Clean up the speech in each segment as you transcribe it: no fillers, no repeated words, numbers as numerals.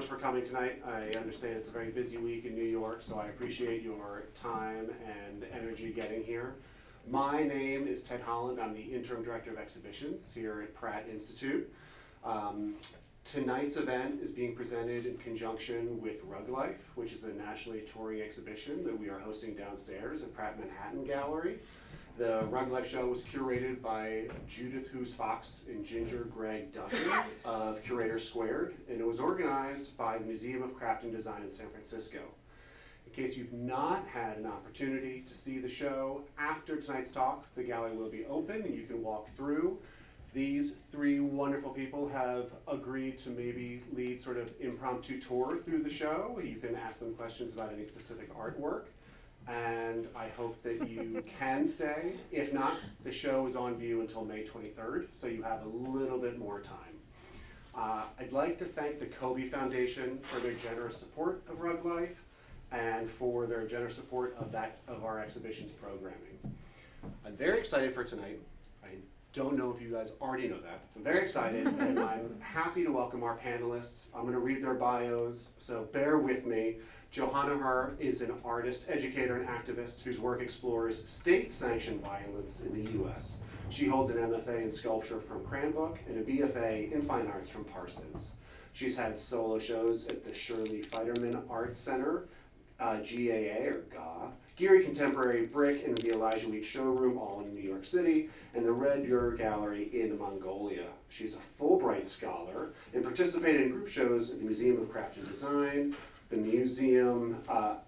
much for coming tonight. I understand it's a very busy week in New York, so I appreciate your time and energy getting here. My name is Ted Holland. I'm the Interim Director of Exhibitions here at Pratt Institute. Tonight's event is being presented in conjunction with Rug Life, which is a nationally touring exhibition that we are hosting downstairs at Pratt Manhattan Gallery. The Rug Life show was curated by Judith Hoos Fox and Ginger Greg Duncan of Curators Squared, and it was organized by the Museum of Craft and Design in San Francisco. In case you've not had an opportunity to see the show, after tonight's talk, the gallery will be open and you can walk through. These three wonderful people have agreed to maybe lead sort of impromptu tour through the show. You can ask them questions about any specific artwork, and I hope that you can stay. If not, the show is on view until May 23rd, so you have a little bit more time. I'd like to thank the Kobe Foundation for their generous support of Rug Life and for their generous support of our exhibition's programming. I'm very excited for tonight. I don't know if you guys already know that. I'm very excited, and I'm happy to welcome our panelists. I'm going to read their bios, so bear with me. Johanna Herr is an artist, educator, and activist whose work explores state-sanctioned violence in the U.S. She holds an MFA in sculpture from Cranbrook and a BFA in fine arts from Parsons. She's had solo shows at the Shirley Feiderman Art Center, GAA or GA, Geary Contemporary Brick and the Elijah Week Showroom, all in New York City, and the Red Ur Gallery in Mongolia. She's a Fulbright scholar and participated in group shows at the Museum of Craft and Design, the Museum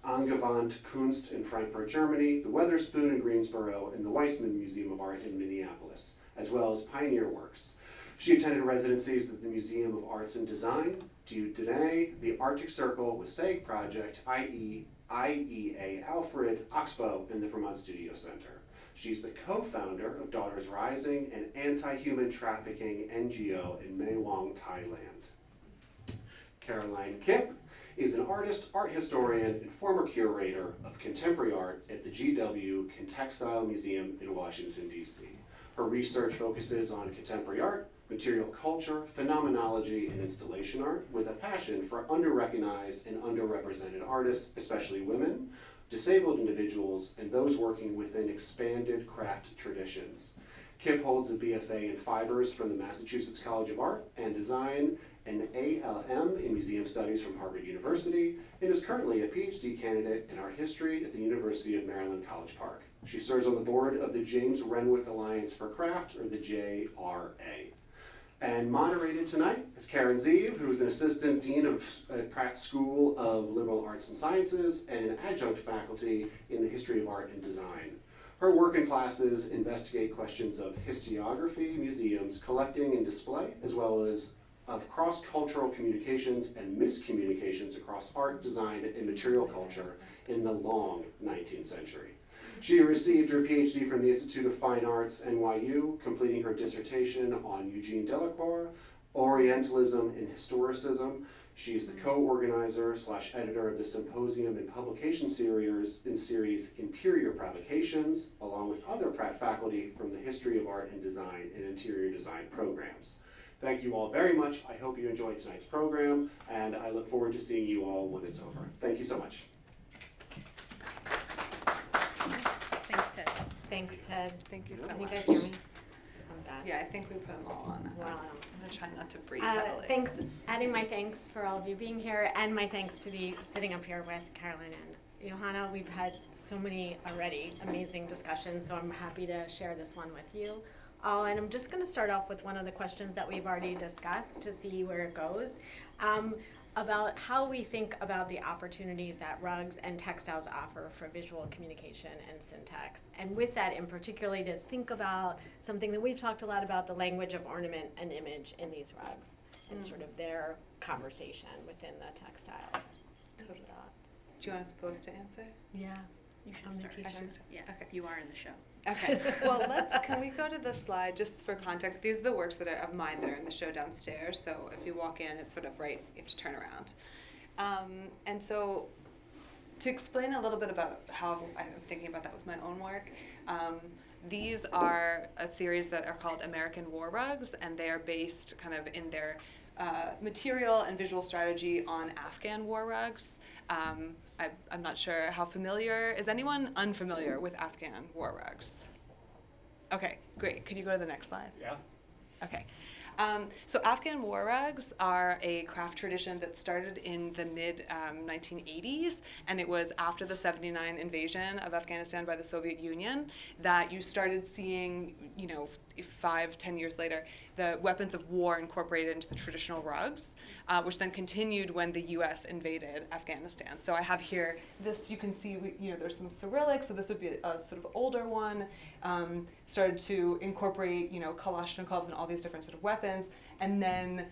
Angewandte Kunst in Frankfurt, Germany, the Weatherspoon in Greensboro, and the Weissman Museum of Art in Minneapolis, as well as Pioneer Works. She attended residencies at the Museum of Arts and Design, Dudene, the Arctic Circle with SAG Project, IEA Alfred, Oxbow, and the Vermont Studio Center. She's the co-founder of Daughters Rising, an anti-human trafficking NGO in Mae Wong, Thailand. Caroline Kipp is an artist, art historian, and former curator of contemporary art at the GW Contextile Museum in Washington, D.C. Her research focuses on contemporary art, material culture, phenomenology, and installation art, with a passion for under-recognized and underrepresented artists, especially women, disabled individuals, and those working within expanded craft traditions. Kipp holds a BFA in Fibers from the Massachusetts College of Art and Design, an ALM in Museum Studies from Harvard University, and is currently a PhD candidate in art history at the University of Maryland College Park. She serves on the board of the James Renwick Alliance for Craft, or the JRA. And moderated tonight is Karen Zeev, who is an assistant dean of Pratt School of Liberal Arts and Sciences and an adjunct faculty in the history of art and design. Her work and classes investigate questions of historiography, museums, collecting and display, as well as of cross-cultural communications and miscommunications across art, design, and material culture in the long 19th century. She received her PhD from the Institute of Fine Arts, NYU, completing her dissertation on Eugene Delacroix, Orientalism and Historicism. She is the co-organizer / editor of the symposium and publication series Interior Provocations, along with other Pratt faculty from the History of Art and Design and Interior Design programs. Thank you all very much. I hope you enjoyed tonight's program, and I look forward to seeing you all when it's over. Thank you so much. Thanks, Ted. Thanks, Ted. Thank you so Can much. you guys hear me? I'm back. Yeah, I think we put them all on. We're on 'em. I'm going to try not to breathe heavily. Thanks, adding my thanks for all of you being here, and my thanks to be sitting up here with Caroline and Johanna. We've had so many already amazing discussions, so I'm happy to share this one with you all. And I'm just going to start off with one of the questions that we've already discussed to see where it goes, about how we think about the opportunities that rugs and textiles offer for visual communication and syntax. And with that, in particularly, to think about something that we've talked a lot about, the language of ornament and image in these rugs, and sort of their conversation within the textiles. Total thoughts. Do you want us both to answer? Yeah. You should I'm the start. teacher. I should start. Yeah, Okay. you are in the show. Okay. Well, can we go to the slide just for context? These are the works that are of mine that are in the show downstairs. So if you walk in, it's sort of right. You have to turn around. And so, to explain a little bit about how I'm thinking about that with my own work, these are a series that are called American War Rugs, and they are based kind of in their material and visual strategy on Afghan war rugs. I'm not sure how familiar, is anyone unfamiliar with Afghan war rugs? Okay, great. Could you go to the next slide? Yeah. Okay. So Afghan war rugs are a craft tradition that started in the mid 1980s, and it was after the 79 invasion of Afghanistan by the Soviet Union that you started seeing, 5-10 years later, the weapons of war incorporated into the traditional rugs, which then continued when the U.S. invaded Afghanistan. So I have here this, you can see, there's some Cyrillic, so this would be a sort of older one, started to incorporate, Kalashnikovs and all these different sort of weapons. And then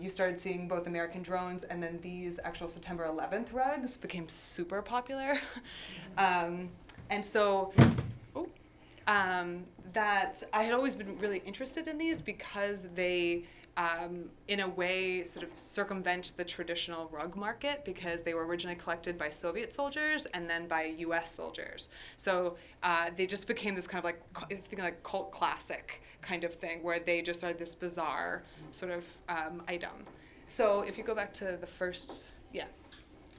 you started seeing both American drones, and then these actual September 11th rugs became super popular. And so that I had always been really interested in these because they, in a way, sort of circumvent the traditional rug market because they were originally collected by Soviet soldiers and then by U.S. soldiers. So they just became this kind of like cult classic kind of thing where they just are this bizarre sort of item. So if you go back to the first,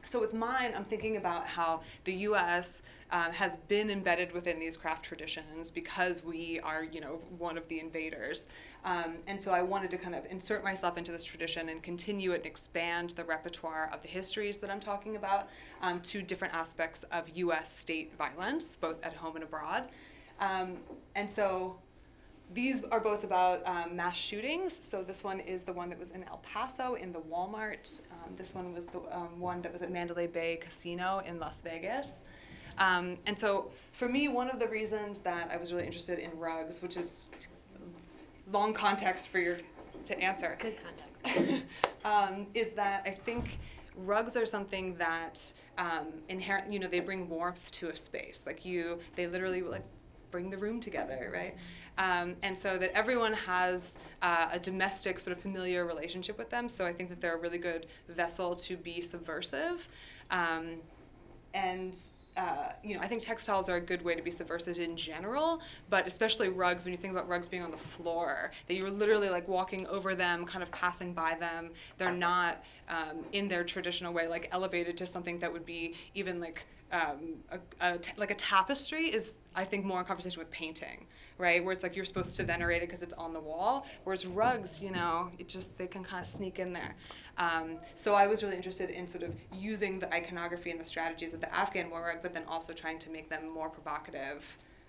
So with mine, I'm thinking about how the U.S. Has been embedded within these craft traditions because we are, one of the invaders. And so I wanted to kind of insert myself into this tradition and continue it and expand the repertoire of the histories that I'm talking about to different aspects of U.S. state violence, both at home and abroad. And so these are both about mass shootings. So this one is the one that was in El Paso in the Walmart. This one was the one that was at Mandalay Bay Casino in Las Vegas. And so for me, one of the reasons that I was really interested in rugs, which is long context for to answer. Good context. Is that I think rugs are something that inherent, they bring warmth to a space. They literally bring the room together, right? And so that everyone has a domestic sort of familiar relationship with them. So I think that they're a really good vessel to be subversive. I think textiles are a good way to be subversive in general, but especially rugs, when you think about rugs being on the floor, that you're literally walking over them, kind of passing by them. They're not in their traditional way, elevated to something that would be even a tapestry is, I think, more in conversation with painting, right? Where it's you're supposed to venerate it because it's on the wall, whereas rugs, they can kind of sneak in there. So I was really interested in sort of using the iconography and the strategies of the Afghan war rug, but then also trying to make them more provocative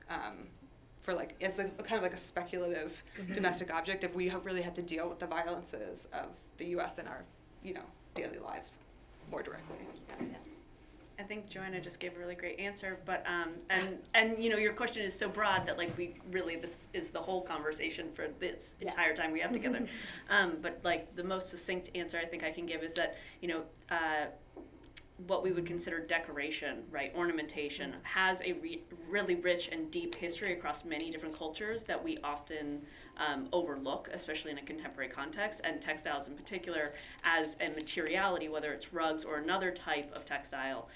as kind of a speculative domestic object if we have really had to deal with the violences of the U.S. in our, daily lives more directly. Yeah. I think Joanna just gave a really great answer, but and your question is so broad that this is the whole conversation for this entire time we have together. But the most succinct answer I think I can give is that what we would consider decoration, right, ornamentation, has a really rich and deep history across many different cultures that we often overlook, especially in a contemporary context, and textiles in particular as a materiality, whether it's rugs or another type of textile,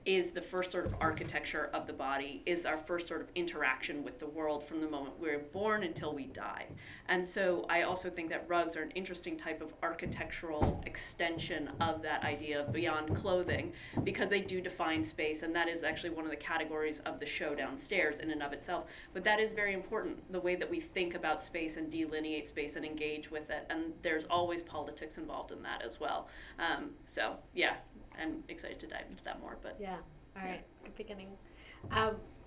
is the first sort of architecture of the body, is our first sort of interaction with the world from the moment we're born until we die. And so I also think that rugs are an interesting type of architectural extension of that idea beyond clothing, because they do define space, and that is actually one of the categories of the show downstairs in and of itself. But that is very important, the way that we think about space and delineate space and engage with it, and there's always politics involved in that as well. So yeah, I'm excited to dive into that more. But yeah, all right, good beginning.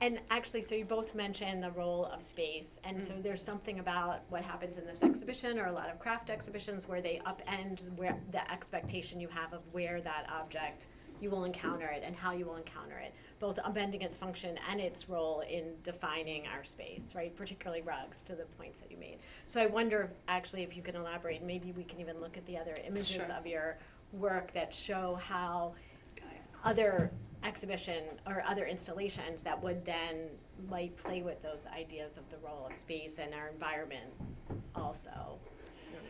And actually, so you both mentioned the role of space, and so there's something about what happens in this exhibition or a lot of craft exhibitions where they upend where the expectation you have of where that object you will encounter it and how you will encounter it, both upending its function and its role in defining our space, right? Particularly rugs, to the points that you made. So I wonder if you can elaborate, maybe we can even look at the other images of your work that show how other exhibition or other installations that would then play with those ideas of the role of space and our environment also.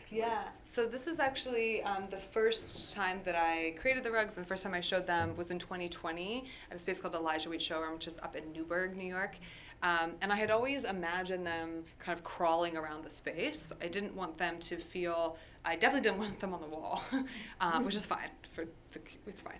Yeah, so this is actually the first time that I created the rugs, and the first time I showed them was in 2020 at a space called Elijah Wheat Showroom, which is up in Newburgh, New York. And I had always imagined them kind of crawling around the space. I didn't want them to feel I definitely didn't want them on the wall, which is fine. It's fine.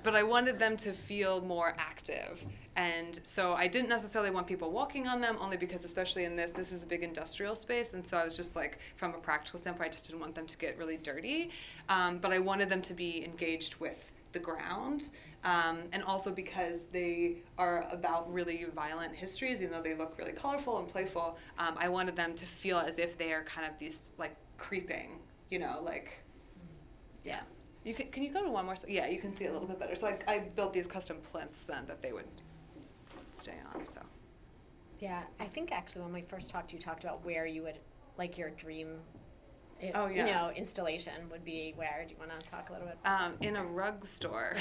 But I wanted them to feel more active. And so I didn't necessarily want people walking on them, only because especially in this is a big industrial space. And so I was just like, from a practical standpoint, I just didn't want them to get really dirty. But I wanted them to be engaged with the ground. And also because they are about really violent histories, even though they look really colorful and playful, I wanted them to feel as if they are kind of these like creeping, like, yeah. Can you go to one more? Yeah, you can see it a little bit better. So I built these custom plinths then that they would stay on. So. Yeah, I think actually when we first talked, you talked about where you would, like your dream, installation would be where. Do you want to talk a little bit? In a rug store.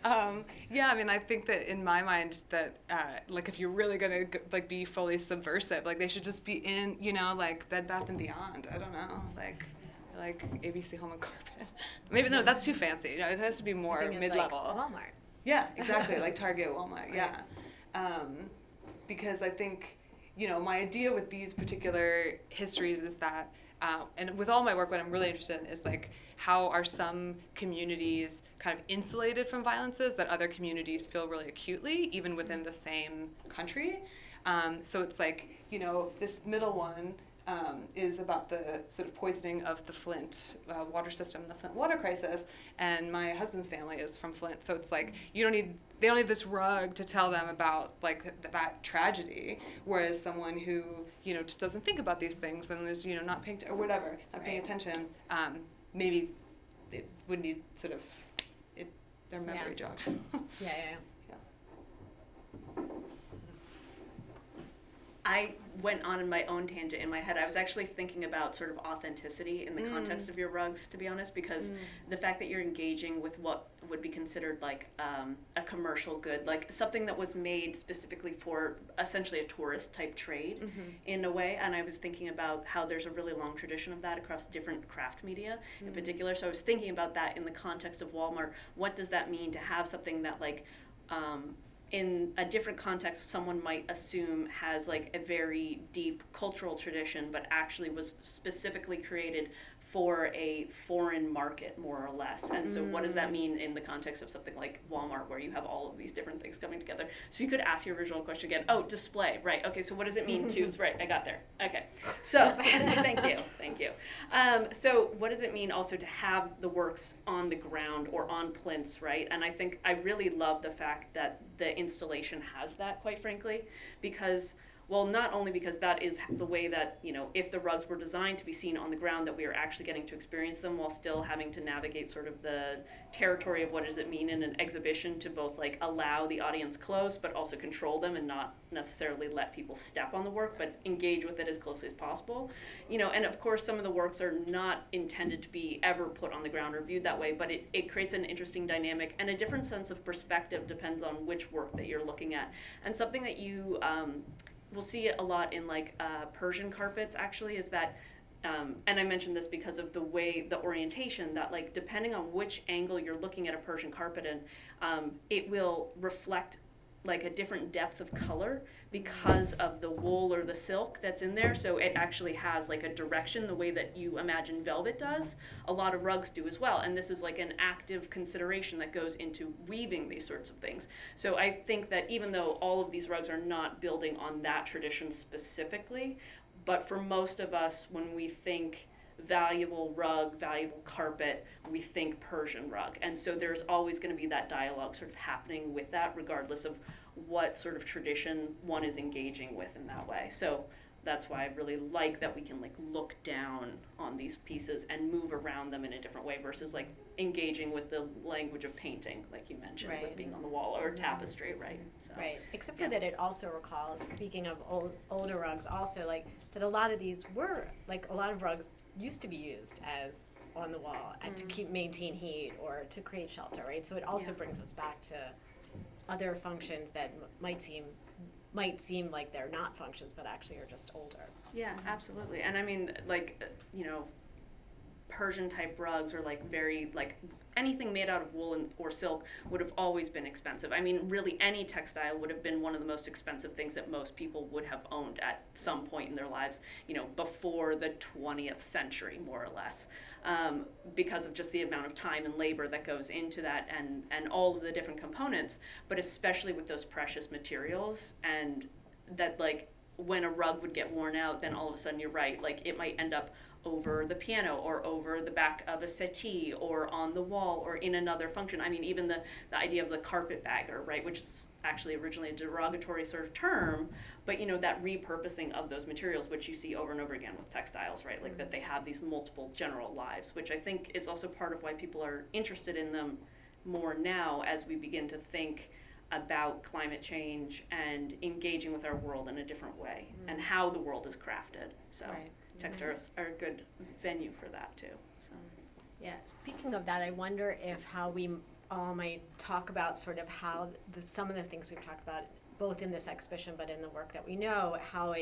Yeah, I mean, I think that in my mind that, like, if you're really going to, like, be fully subversive, like, they should just be in, like, Bed Bath & Beyond. I don't know, like ABC Home and Carpet. Maybe, no, that's too fancy. It has to be more mid-level. Like Walmart. Yeah, exactly, like Target, Walmart, yeah. Because I think, my idea with these particular histories is that, and with all my work, what I'm really interested in is like, how are some communities kind of insulated from violences that other communities feel really acutely, even within the same country? So it's like, this middle one is about the sort of poisoning of the Flint water system, the Flint water crisis, and my husband's family is from Flint, so it's like they don't need this rug to tell them about like that tragedy, whereas someone who just doesn't think about these things and is not paying or whatever, not paying attention, maybe it would need sort of their memory jogged. Yeah. I went on in my own tangent in my head. I was actually thinking about sort of authenticity in the context of your rugs, to be honest, because the fact that you're engaging with what would be considered like a commercial good, like something that was made specifically for essentially a tourist type trade in a way. And I was thinking about how there's a really long tradition of that across different craft media in particular. So I was thinking about that in the context of Walmart. What does that mean to have something that like, in a different context, someone might assume has like a very deep cultural tradition, but actually was specifically created for a foreign market, more or less. And so what does that mean in the context of something like Walmart, where you have all of these different things coming together? So you could ask your original question again. Oh, display, right. Okay, so what does it mean to, right, I got there. Okay, so thank you. So what does it mean also to have the works on the ground or on plinths, right? And I think I really love the fact that the installation has that, quite frankly, because not only because that is the way that, if the rugs were designed to be seen on the ground, that we are actually getting to experience them while still having to navigate sort of the territory of what does it mean in an exhibition to both like allow the audience close, but also control them and not necessarily let people step on the work, but engage with it as closely as possible. And of course, some of the works are not intended to be ever put on the ground or viewed that way, but it creates an interesting dynamic and a different sense of perspective depends on which work that you're looking at. And something that you, we'll see it a lot in like Persian carpets actually is that, and I mentioned this because of the way, the orientation, that like depending on which angle you're looking at a Persian carpet in, it will reflect like a different depth of color because of the wool or the silk that's in there. So it actually has like a direction the way that you imagine velvet does. A lot of rugs do as well. And this is like an active consideration that goes into weaving these sorts of things. So I think that even though all of these rugs are not building on that tradition specifically, but for most of us, when we think valuable rug, valuable carpet, we think Persian rug. And so there's always going to be that dialogue sort of happening with that, regardless of what sort of tradition one is engaging with in that way. So that's why I really like that we can like look down on these pieces and move around them in a different way versus like engaging with the language of painting, like you mentioned, with being on the wall or tapestry, right? So, right. Except for that it also recalls, speaking of older rugs, also like that a lot of these were, like a lot of rugs used to be used as on the wall and to maintain heat or to create shelter, right? So it also brings us back to other functions that might seem like they're not functions, but actually are just older. Yeah, absolutely. And I mean, like, Persian type rugs or like very like anything made out of wool or silk would have always been expensive. I mean, really any textile would have been one of the most expensive things that most people would have owned at some point in their lives, before the 20th century, more or less, because of just the amount of time and labor that goes into that and all of the different components, but especially with those precious materials, and that like when a rug would get worn out, then all of a sudden you're right, like it might end up over the piano or over the back of a settee or on the wall or in another function. I mean, even the idea of the carpetbagger, right, which is actually originally a derogatory sort of term, but that repurposing of those materials, which you see over and over again with textiles, right, like that they have these multiple general lives, which I think is also part of why people are interested in them more now as we begin to think about climate change and engaging with our world in a different way and how the world is crafted. So Right. textiles are a good venue for that too. So. Yeah, speaking of that, I wonder if how we all might talk about sort of how some of the things we've talked about, both in this exhibition but in the work that we know, how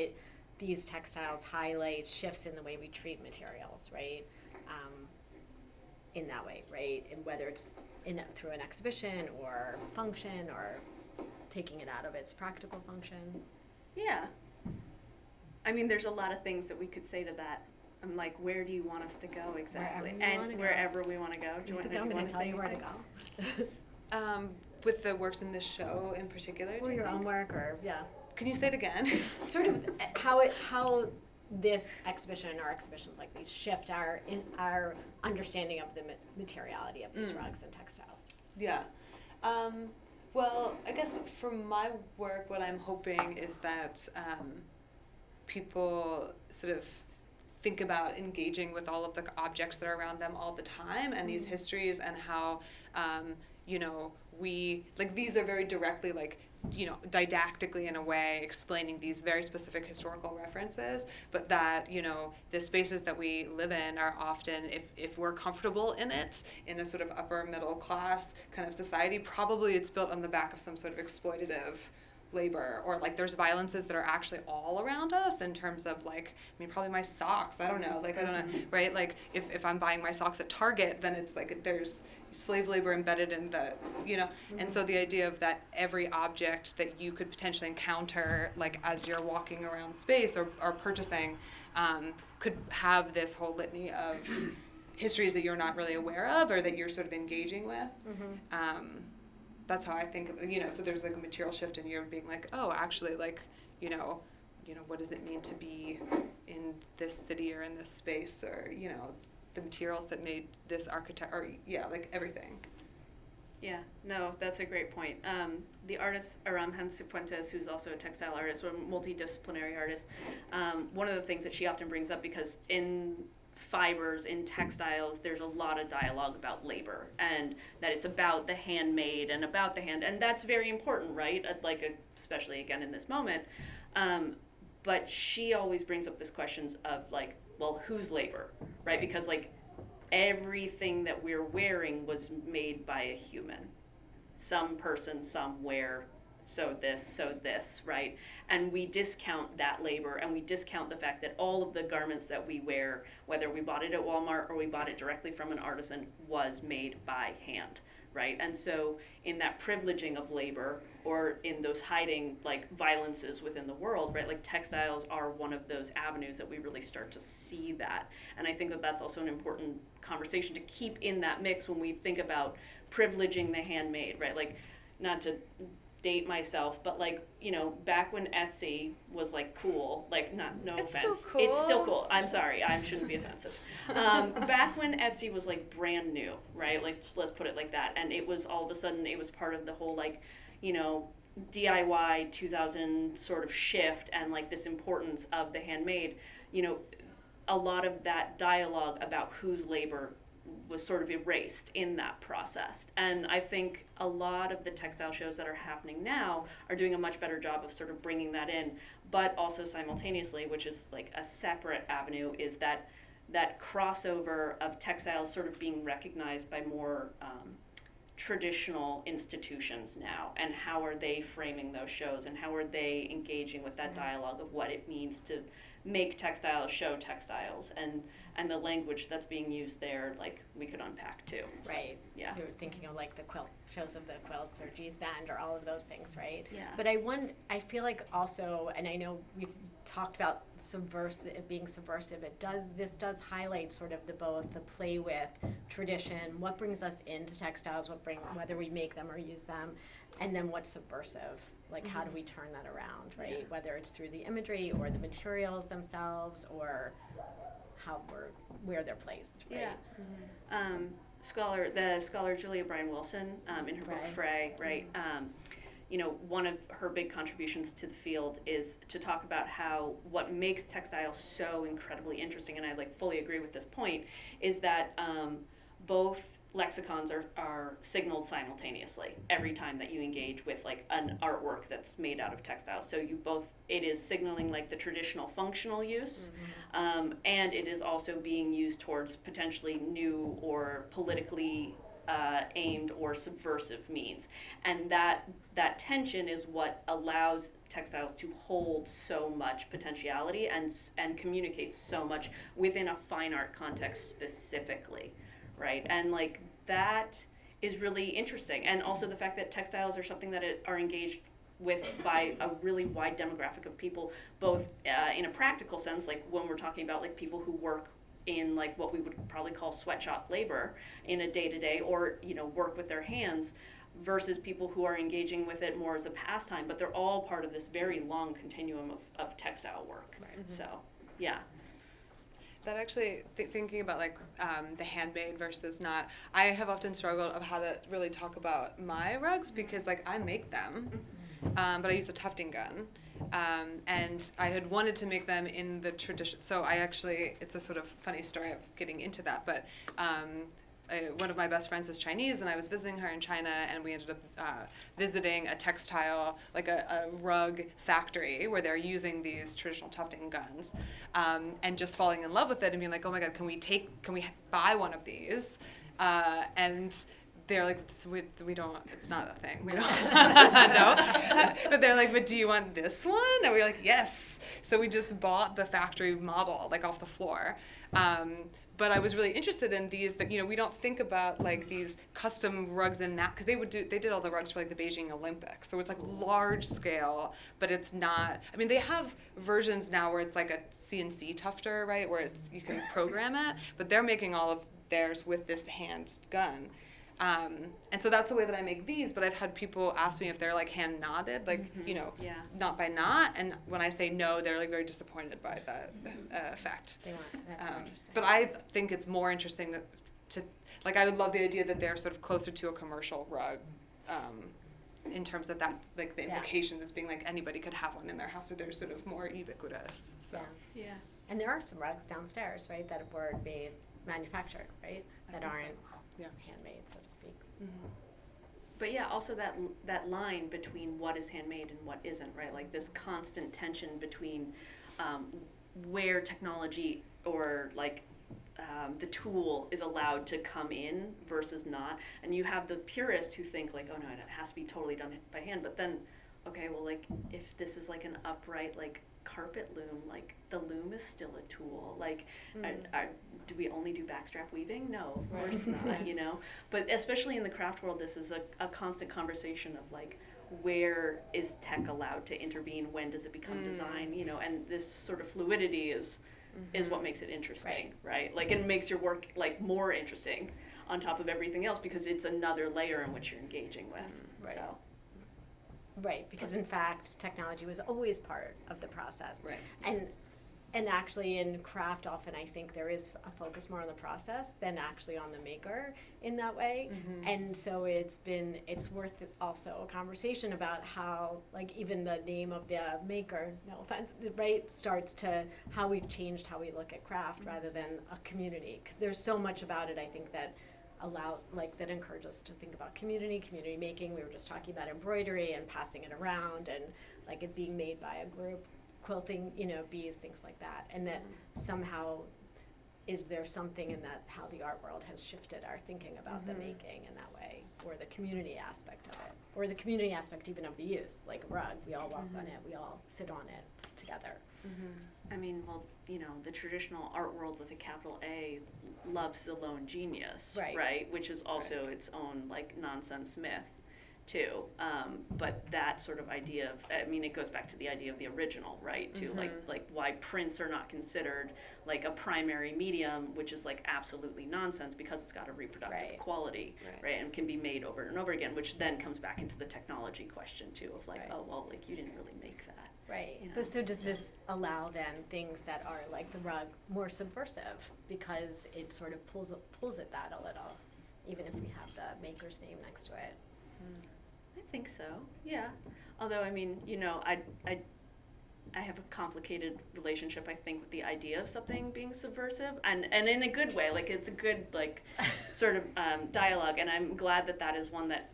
these textiles highlight shifts in the way we treat materials, right? In that way, right? And whether it's through an exhibition or function or taking it out of its practical function. Yeah. I mean, there's a lot of things that we could say to that. I'm like, where do you want us to go exactly? Wherever we want to go. Do you want to tell say you where to anything? go. With the works in this show in particular? Or your own work, or yeah. Can you say it again? Sort of how this exhibition or exhibitions like these shift our understanding of the materiality of these rugs and textiles. Yeah. Well, I guess from my work, what I'm hoping is that people sort of think about engaging with all of the objects that are around them all the time and these histories, and how we like these are very directly like didactically in a way explaining these very specific historical references, but that the spaces that we live in are often, if we're comfortable in it in a sort of upper middle class kind of society, probably it's built on the back of some sort of exploitative labor, or like there's violences that are actually all around us in terms of like, I mean, probably my socks, I don't know, right? Like if I'm buying my socks at Target, then it's like there's slave labor embedded in the, and so the idea of that every object that you could potentially encounter like as you're walking around space or purchasing could have this whole litany of histories that you're not really aware of or that you're sort of engaging with. That's how I think of, so there's like a material shift in you being like, oh, actually, like, what does it mean to be in this city or in this space, or, the materials that made this architect, or, like everything. Yeah, no, that's a great point. The artist Aram Cifuentes, who's also a textile artist, or a multidisciplinary artist, one of the things that she often brings up, because in fibers, in textiles, there's a lot of dialogue about labor, and that it's about the handmade and about the hand, and that's very important, right? Like, especially again in this moment. But she always brings up this questions of like, well, whose labor, right? Because like everything that we're wearing was made by a human, some person, somewhere. So this, right? And we discount that labor, and we discount the fact that all of the garments that we wear, whether we bought it at Walmart or we bought it directly from an artisan, was made by hand, right? And so in that privileging of labor, or in those hiding like violences within the world, right? Like textiles are one of those avenues that we really start to see that. And I think that that's also an important conversation to keep in that mix when we think about privileging the handmade, right? Like, not to date myself, but like, back when Etsy was like cool, like no It's offense. still cool. It's still cool. I'm sorry, I shouldn't be offensive. Back when Etsy was like brand new, right? Like, let's put it like that. And it was all of a sudden, it was part of the whole like, DIY 2000 sort of shift, and like this importance of the handmade, a lot of that dialogue about whose labor was sort of erased in that process. And I think a lot of the textile shows that are happening now are doing a much better job of sort of bringing that in, but also simultaneously, which is like a separate avenue, is that crossover of textiles sort of being recognized by more traditional institutions now, and how are they framing those shows, and how are they engaging with that dialogue of what it means to make textiles show textiles, and the language that's being used there, like, we could unpack too. So, Right. yeah. You were thinking of like the quilt shows of the quilts or G's Band or all of those things, right? Yeah. But I feel like also, and I know we've talked about it being subversive. This does highlight sort of the play with tradition, what brings us into textiles, whether we make them or use them, and then what's subversive. Like, how do we turn that around, right? Yeah. Whether it's through the imagery or the materials themselves or where they're placed, right? Yeah. The scholar Julia Bryan Wilson, in her book Fray, right? You know, one of her big contributions to the field is to talk about how what makes textiles so incredibly interesting, and I like fully agree with this point, is that both lexicons are signaled simultaneously every time that you engage with like an artwork that's made out of textiles. So it is signaling like the traditional functional use, and it is also being used towards potentially new or politically aimed or subversive means. And that tension is what allows textiles to hold so much potentiality and communicate so much within a fine art context specifically. Right, and like that is really interesting, and also the fact that textiles are something that are engaged with by a really wide demographic of people, both in a practical sense, like when we're talking about like people who work in like what we would probably call sweatshop labor in a day-to-day, or work with their hands, versus people who are engaging with it more as a pastime, but they're all part of this very long continuum of textile work. Right. So, yeah. That actually, thinking about like the handmade versus not, I have often struggled of how to really talk about my rugs because like I make them, but I use a tufting gun, and I had wanted to make them in the tradition. So it's a sort of funny story of getting into that, but one of my best friends is Chinese, and I was visiting her in China, and we ended up visiting a textile, like a rug factory where they're using these traditional tufting guns, and just falling in love with it and being like, oh my God, can we buy one of these? And they're like, we don't, it's not a thing. We don't, no. But they're like, but do you want this one? And we were like, yes. So we just bought the factory model, like off the floor. But I was really interested in these that, we don't think about like these custom rugs in that, because they did all the rugs for like the Beijing Olympics. So it's like large scale, but it's not, they have versions now where it's like a CNC tufter, right? Where you can program it, but they're making all of theirs with this hand gun. And so that's the way that I make these, but I've had people ask me if they're like hand knotted, like, not by knot. And when I say no, they're like very disappointed by that effect. That's so interesting. But I think it's more interesting I would love the idea that they're sort of closer to a commercial rug, in terms of that, like the implication as being like anybody could have one in their house, or they're sort of more ubiquitous. So. Yeah. And there are some rugs downstairs, right, that were manufactured, right, that aren't handmade, so to speak. Mm-hmm. But yeah, also that line between what is handmade and what isn't, right? Like this constant tension between where technology or like the tool is allowed to come in versus not. And you have the purists who think like, oh no, it has to be totally done by hand. But then, okay, well, like if this is like an upright like carpet loom, like the loom is still a tool. Like, do we only do backstrap weaving? No, of course not. But especially in the craft world, this is a constant conversation of like, where is tech allowed to intervene? When does it become design? And this sort of fluidity is what makes it interesting, right? Like, it makes your work like more interesting on top of everything else because it's another layer in which you're engaging with. Right. So. Right, because in fact, technology was always part of the process. Right. And actually in craft, often I think there is a focus more on the process than actually on the maker in that way. Mm-hmm. And so it's worth also a conversation about how, like, even the name of the maker, no offense, right, starts to how we've changed how we look at craft rather than a community. Because there's so much about it, I think, that that encourage us to think about community making. We were just talking about embroidery and passing it around and like it being made by a group, quilting, bees, things like that. And that somehow is there something in that how the art world has shifted our thinking about the making in that way. or the community aspect of it, or the community aspect even of the use, like a rug, we all walk on it, we all sit on it together. I mean, well, the traditional art world with a capital A loves the lone genius, Right. Which is also its own like nonsense myth, too. But that sort of idea of, I mean, it goes back to the idea of the original, right? Too, like why prints are not considered like a primary medium, which is like absolutely nonsense because it's got a reproductive quality, right? And can be made over and over again, which then comes back into the technology question too, of like, oh well, like you didn't really make that. Right. But so does this allow then things that are like the rug more subversive because it sort of pulls at that a little, even if we have the maker's name next to it? I think so. Yeah. Although I mean, I have a complicated relationship, I think, with the idea of something being subversive, and in a good way. Like it's a good like sort of dialogue, and I'm glad that is one that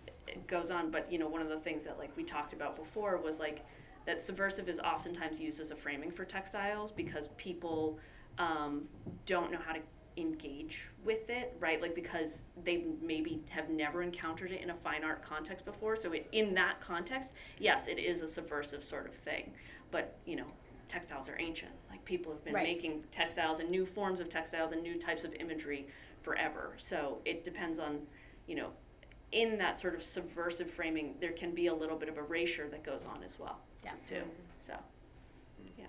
goes on. But one of the things that like we talked about before was like that subversive is oftentimes used as a framing for textiles because people don't know how to engage with it, right? Like because they maybe have never encountered it in a fine art context before. So in that context, yes, it is a subversive sort of thing. But textiles are ancient. Like people have been making textiles and new forms of textiles and new types of imagery forever. So it depends on, in that sort of subversive framing, there can be a little bit of erasure that goes on as well. Yes. Too. So, yeah.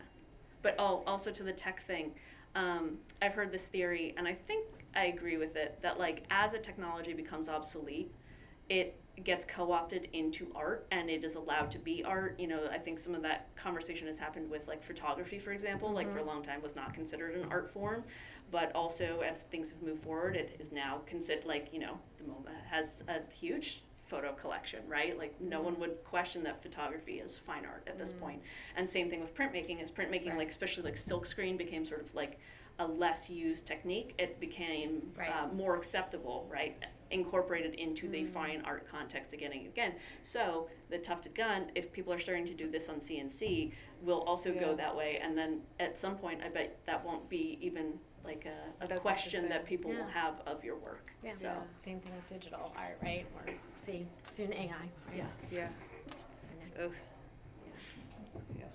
But also to the tech thing, I've heard this theory, and I think I agree with it, that like as a technology becomes obsolete, it gets co-opted into art and it is allowed to be art. I think some of that conversation has happened with like photography, for example, like for a long time was not considered an art form, but also as things have moved forward, it is now considered like, the MoMA has a huge photo collection, right? Like no one would question that photography is fine art at this point. And same thing with printmaking. As printmaking, like especially like silkscreen became sort of like a less used technique, it became more acceptable, right? Incorporated into the fine art context again and again. So the tufted gun, if people are starting to do this on CNC, will also go that way. And then at some point, I bet that won't be even like a question that people will have of your work. Yeah. So Same thing with digital art, right? Or soon AI. Right? Yeah. Ugh. Yeah.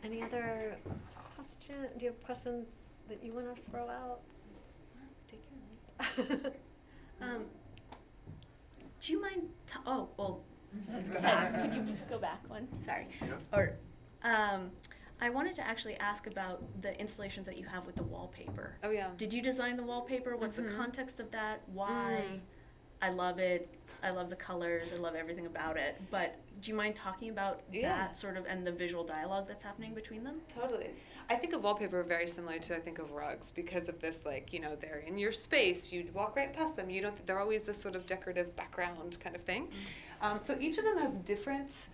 Any other question? Do you have questions that you want to throw out? Take care. Do you mind? Oh, well. Let's go back. Can you go back one? Sorry. Yeah. Or, I wanted to actually ask about the installations that you have with the wallpaper. Oh yeah. Did you design the wallpaper? What's the context of that? Why? I love it. I love the colors. I love everything about it. But do you mind talking about that sort of and the visual dialogue that's happening between them? Totally. I think of wallpaper very similar to I think of rugs because of this like, they're in your space, you walk right past them, they're always this sort of decorative background kind of thing. So each of them has different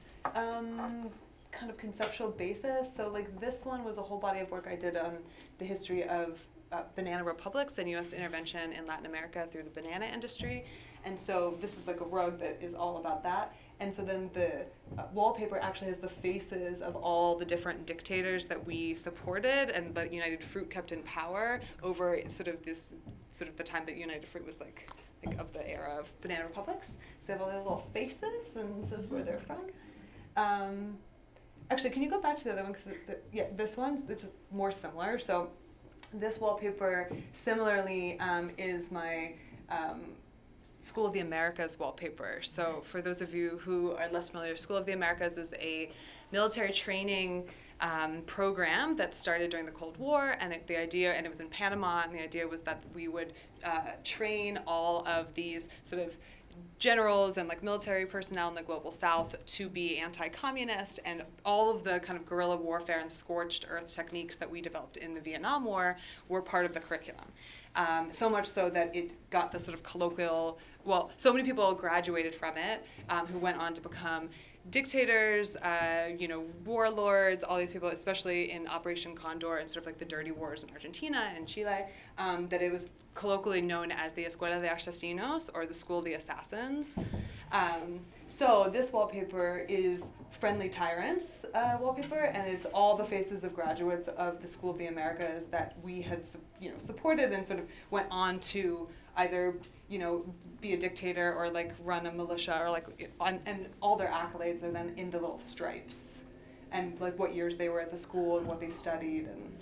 kind of conceptual basis. So like this one was a whole body of work I did on the history of banana republics and U.S. intervention in Latin America through the banana industry. And so this is like a rug that is all about that. And so then the wallpaper actually has the faces of all the different dictators that we supported and the United Fruit kept in power over sort of the time that United Fruit was like of the era of banana republics. So they have all their little faces and says where they're from. Actually, can you go back to the other one? This one, it's just more similar. So this wallpaper similarly is my School of the Americas wallpaper. So for those of you who are less familiar, School of the Americas is a military training program that started during the Cold War, and it was in Panama, and the idea was that we would train all of these sort of generals and like military personnel in the global south to be anti-communist, and all of the kind of guerrilla warfare and scorched earth techniques that we developed in the Vietnam War were part of the curriculum. So much so that it got the sort of colloquial, so many people graduated from it who went on to become dictators, warlords, all these people, especially in Operation Condor and sort of like the dirty wars in Argentina and Chile, that it was colloquially known as the Escuela de Asesinos, or the School of the Assassins. So this wallpaper is Friendly Tyrants wallpaper, and it's all the faces of graduates of the School of the Americas that we had supported and sort of went on to either, you know, be a dictator or like run a militia or like and all their accolades are then in the little stripes and like what years they were at the school and what they studied, and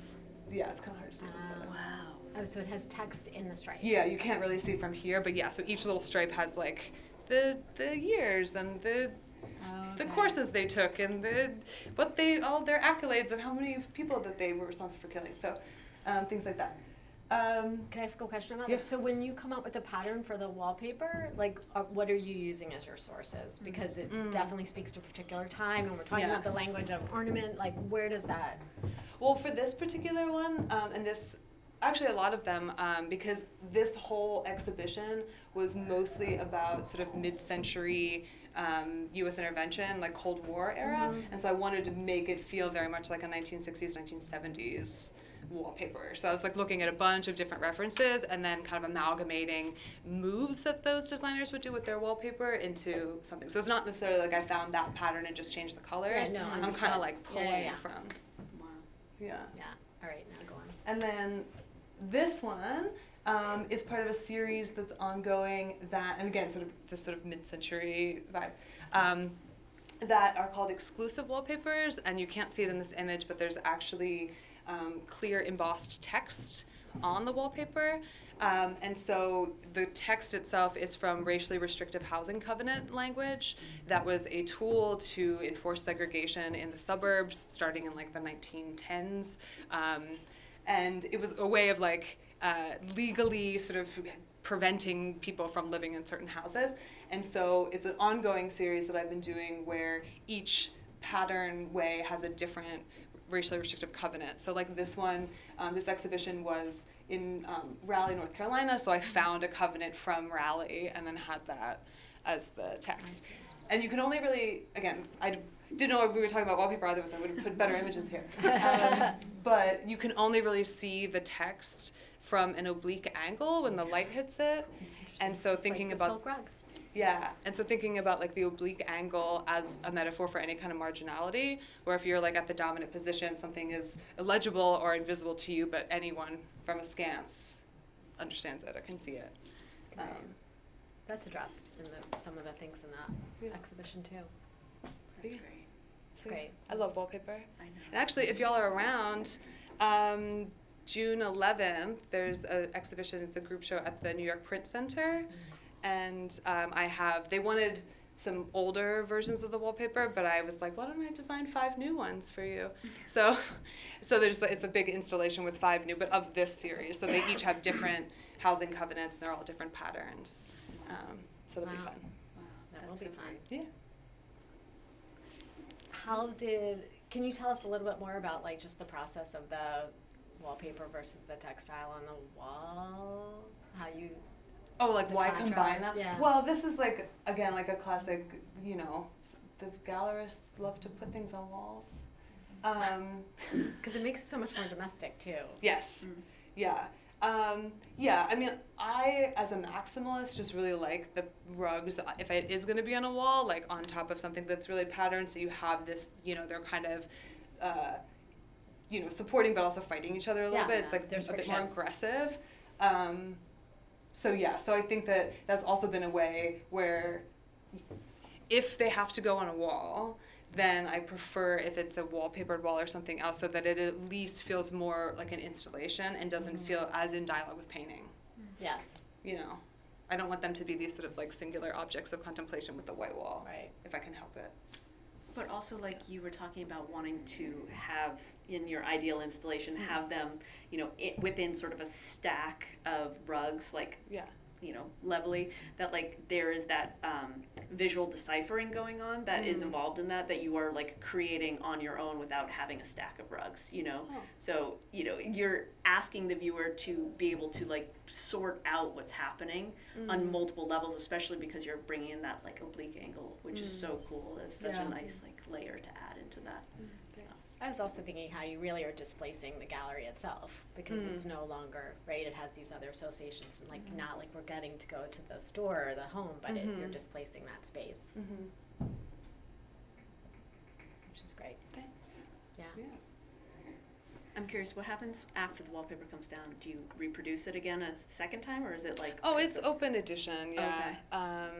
yeah, it's kind of hard to see this photo. Wow. Oh, so it has text in the stripes. Yeah, you can't really see from here, but yeah, so each little stripe has like the years and the courses they took and all their accolades and how many people that they were responsible for killing. So things like that. Can I ask a question about Yeah. that? So when you come up with a pattern for the wallpaper, like what are you using as your sources? Because it definitely speaks to a particular time, and we're talking about the language of ornament. Like, where does that? Well, for this particular one, and this, actually a lot of them, because this whole exhibition was mostly about sort of mid-century U.S. intervention, like Cold War era, and so I wanted to make it feel very much like a 1960s, 1970s wallpaper. So I was like looking at a bunch of different references and then kind of amalgamating moves that those designers would do with their wallpaper into something. So it's not necessarily like I found that pattern and just changed the colors. Yeah, no, I'm kind of like pulling yeah. from. Wow. Yeah. Yeah. All right, now go on. And then this one is part of a series that's ongoing that, and again, sort of this sort of mid-century vibe, that are called exclusive wallpapers. And you can't see it in this image, but there's actually clear embossed text on the wallpaper. And so the text itself is from racially restrictive housing covenant language that was a tool to enforce segregation in the suburbs starting in like the 1910s. And it was a way of like legally sort of preventing people from living in certain houses. And so it's an ongoing series that I've been doing where each pattern way has a different racially restrictive covenant. So like this one, this exhibition was in Raleigh, North Carolina, so I found a covenant from Raleigh and then had that as the text. And you can only really, again, I didn't know we were talking about wallpaper, otherwise I would have put better images here. But you can only really see the text from an oblique angle when the light hits it. And so It's thinking like the about silk rug. yeah, and so thinking about like the oblique angle as a metaphor for any kind of marginality, where if you're like at the dominant position, something is illegible or invisible to you, but anyone from askance understands it or can see it. Right. That's addressed in some of the things in that exhibition too. That's Yeah. great. It's great. I love wallpaper. I know. And actually, if y'all are around, June 11th, there's an exhibition. It's a group show at the New York Print Center. And they wanted some older versions of the wallpaper, but I was like, why don't I design 5 new ones for you? So it's a big installation with 5 new, but of this series. So they each have different housing covenants, and they're all different patterns. So it'll be Wow. fun. Wow. That That's will be so fun. great. Yeah. Can you tell us a little bit more about like just the process of the wallpaper versus the textile on the wall? How you Oh, like The why combine contrast, them? yeah. Well, this is like, again, like a classic, you know, the gallerists love to put things on walls. because it makes it so much more domestic too. Yes. Yeah. Yeah, I mean, I, as a maximalist, just really like the rugs, if it is going to be on a wall, like on top of something that's really patterned, so you have this, you know, they're kind of, you know, supporting but also fighting each other a little Yeah, bit. It's like there's a bit more friction. aggressive. So yeah, so I think that that's also been a way where if they have to go on a wall, then I prefer if it's a wallpapered wall or something else, so that it at least feels more like an installation and doesn't feel as in dialogue with painting. Yes. You know, I don't want them to be these sort of like singular objects of contemplation with the white wall, Right. if I can help it. But also, like you were talking about wanting to have in your ideal installation, have them, you know, within sort of a stack of rugs, like, Yeah. you know, levelly, that like there is that visual deciphering going on that is involved in that you are like creating on your own without having a stack of rugs, you know? Oh. So, you know, you're asking the viewer to be able to like sort out what's happening on multiple levels, especially because you're bringing in that like oblique angle, which is so cool. It's such Yeah. a nice like layer to add into that. I was also thinking how you really are displacing the gallery itself because it's no longer, right, it has these other associations, and like not like we're getting to go to the store or the home, but you're displacing that space, which is great. Thanks. Yeah. Yeah. I'm curious, what happens after the wallpaper comes down? Do you reproduce it again a second time, or is it like? Oh, it's open edition, yeah. Okay.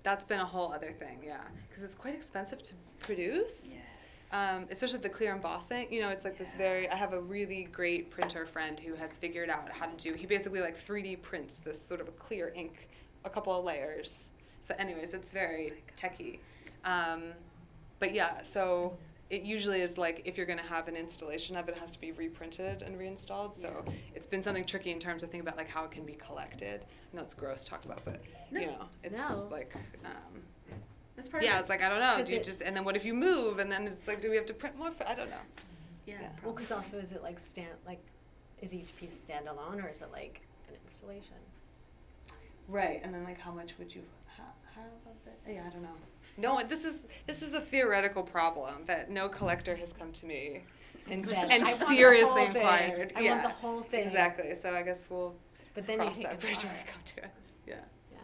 That's been a whole other thing, yeah, because it's quite expensive to produce. Yes. Especially the clear embossing. You know, it's like this very. I have a really great printer friend who has figured out how to do. He basically like 3D prints this sort of a clear ink, a couple of layers. So, anyways, it's very techy. But yeah, so it usually is like if you're going to have an installation of it, it has to be reprinted and reinstalled. So it's been something tricky in terms of thinking about like how it can be collected. I know it's gross to talk about, but you know, it's like. That's part Yeah, of it. it's like I don't know. 'Cause Do you it's- just and then what if you move and then it's like do we have to print more? I don't know. Yeah. Yeah. Well, because also is it like is each piece standalone or is it like an installation? Right, and then like how much would you have of it? Yeah, I don't know. No, this is a theoretical problem that no collector has come to me and Said, and "I want the seriously whole thing. inquired. I yeah, want the whole thing. Exactly. So I guess we'll But then you cross take that it bridge when apart. we come to it. Yeah. Yeah.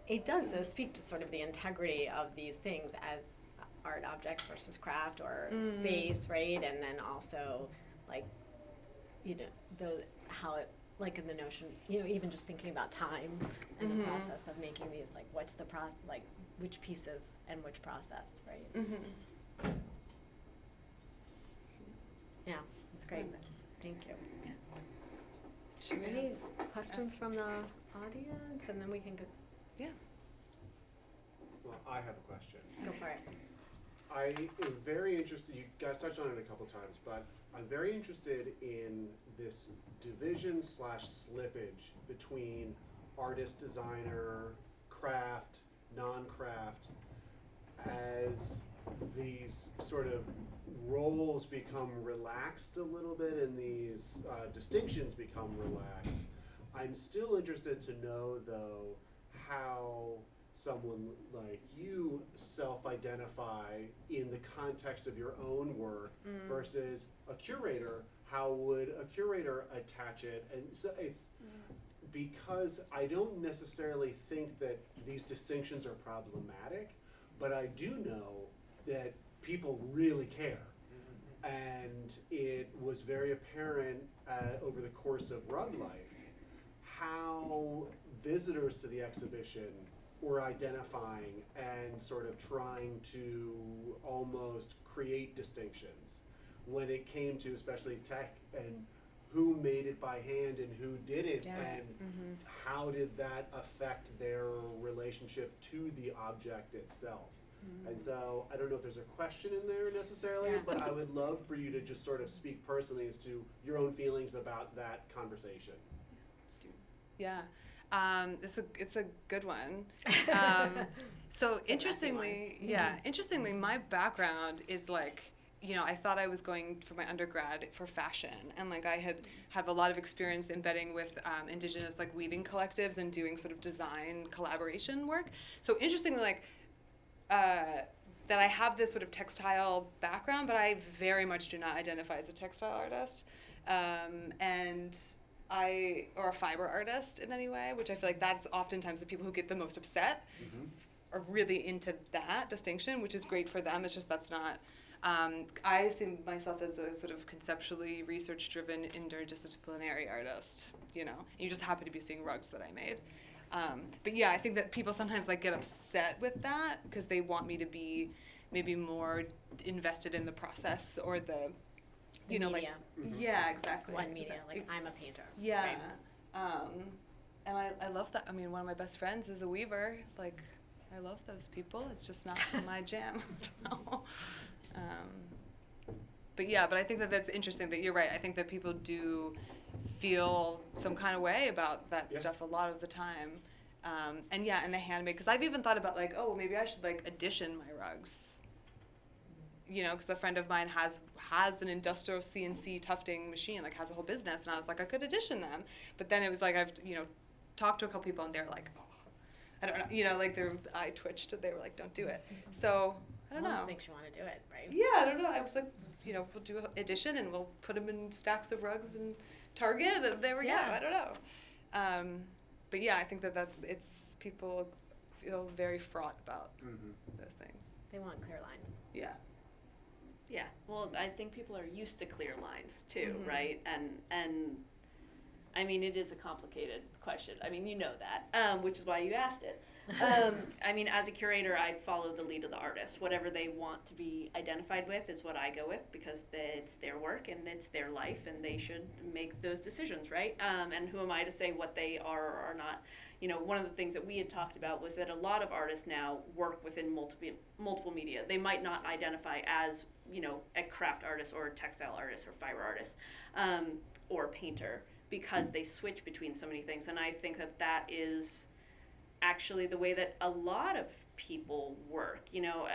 It does though speak to sort of the integrity of these things as art objects versus craft or space, right? And then also like, you know, how it, like in the notion, you know, even just thinking about time and the process of making these, like what's the like which pieces and which process, right? Mm-hmm. Yeah, that's great. Thank you. Should we Any have- questions from the audience? And then we can go Well, I have a question. for it. I am very interested, you guys touched on it a couple times, but I'm very interested in this division / slippage between artist, designer, craft, non-craft, as these sort of roles become relaxed a little bit and these distinctions become relaxed. I'm still interested to know, though, how someone like you self-identify in the context of your own work versus a curator. How would a curator attach it? And so it's because I don't necessarily think that these distinctions are problematic, but I do know that people really care. And it was very apparent over the course of Rug Life how visitors to the exhibition were identifying and sort of trying to almost create distinctions when it came to especially tech and who made it by hand and who didn't, and how did that affect their relationship to the object itself. And so I don't know if there's a question in there necessarily, but I would love for you to just sort of speak personally as to your own feelings about that conversation. Yeah. It's a good one. So It's a interestingly, interestingly, my background is like, you know, I thought I was going for my undergrad for fashion, and like I have a lot of experience embedding with indigenous like weaving collectives and doing sort of design collaboration work. So interestingly, like that I have this sort of textile background, but I very much do not identify as a textile artist, or a fiber artist in any way, which I feel like that's oftentimes the people who get the most upset are really into that distinction, which is great for them. It's just that's not. I see myself as a sort of conceptually research-driven interdisciplinary artist. You know, you just happen to be seeing rugs that I made. But yeah, I think that people sometimes like get upset with that because they want me to be maybe more invested in the process or the you know, media. like yeah, exactly. One media, like I'm a painter. Yeah. Right? And I love that. I mean, one of my best friends is a weaver. Like, I love those people. It's just not my jam. But yeah, but I think that that's interesting that you're right. I think that people do feel some kind of way about that stuff a lot of the time. And yeah, and the handmade, because I've even thought about like, oh, maybe I should like edition my rugs. You know, because a friend of mine has an industrial CNC tufting machine, like has a whole business, and I was like, I could edition them. But then it was like I've talked to a couple people, and they're like, oh, I don't know, you know, like their eye twitched, and they were like, don't do it. So I don't know. Almost makes you want to do it, right? Yeah, I don't know. I was like, you know, we'll do an edition, and we'll put them in stacks of rugs and Target, and there we go. I don't know. But yeah, I think that it's people feel very fraught about those things. They want clear lines. Yeah. Yeah, well, I think people are used to clear lines too, Mhm. right? And I mean, it is a complicated question. I mean, you know that, which is why you asked it. I mean, as a curator, I follow the lead of the artist. Whatever they want to be identified with is what I go with, because it's their work and it's their life, and they should make those decisions, right? And who am I to say what they are or are not? You know, one of the things that we had talked about was that a lot of artists now work within multiple media. They might not identify as, you know, a craft artist or a textile artist or fiber artist, or a painter, because they switch between so many things. And I think that that is actually the way that a lot of people work. You know,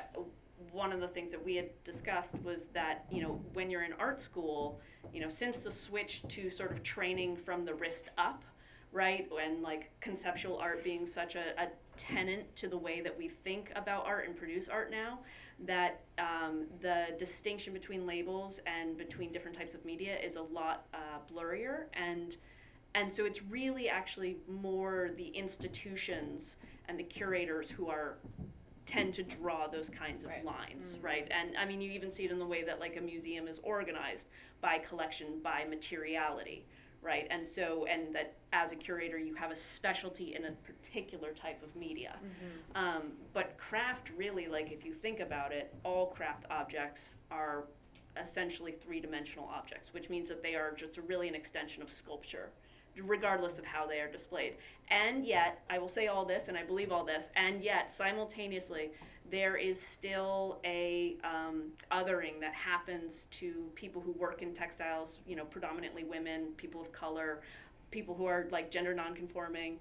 one of the things that we had discussed was that, you know, when you're in art school, you know, since the switch to sort of training from the wrist up, right, and like conceptual art being such a tenet to the way that we think about art and produce art now, that the distinction between labels and between different types of media is a lot blurrier, and so it's really actually more the institutions and the curators who tend to draw those kinds of Right. lines, right? And I mean, you even see it in the way that like a museum is organized by collection, by materiality, right? And so, and that as a curator, you have a specialty in a particular type of media. But craft really, like if you think about it, all craft objects are essentially three-dimensional objects, which means that they are just really an extension of sculpture, regardless of how they are displayed. And yet, I will say all this, and I believe all this, and yet simultaneously, there is still a othering that happens to people who work in textiles, you know, predominantly women, people of color, people who are like gender nonconforming,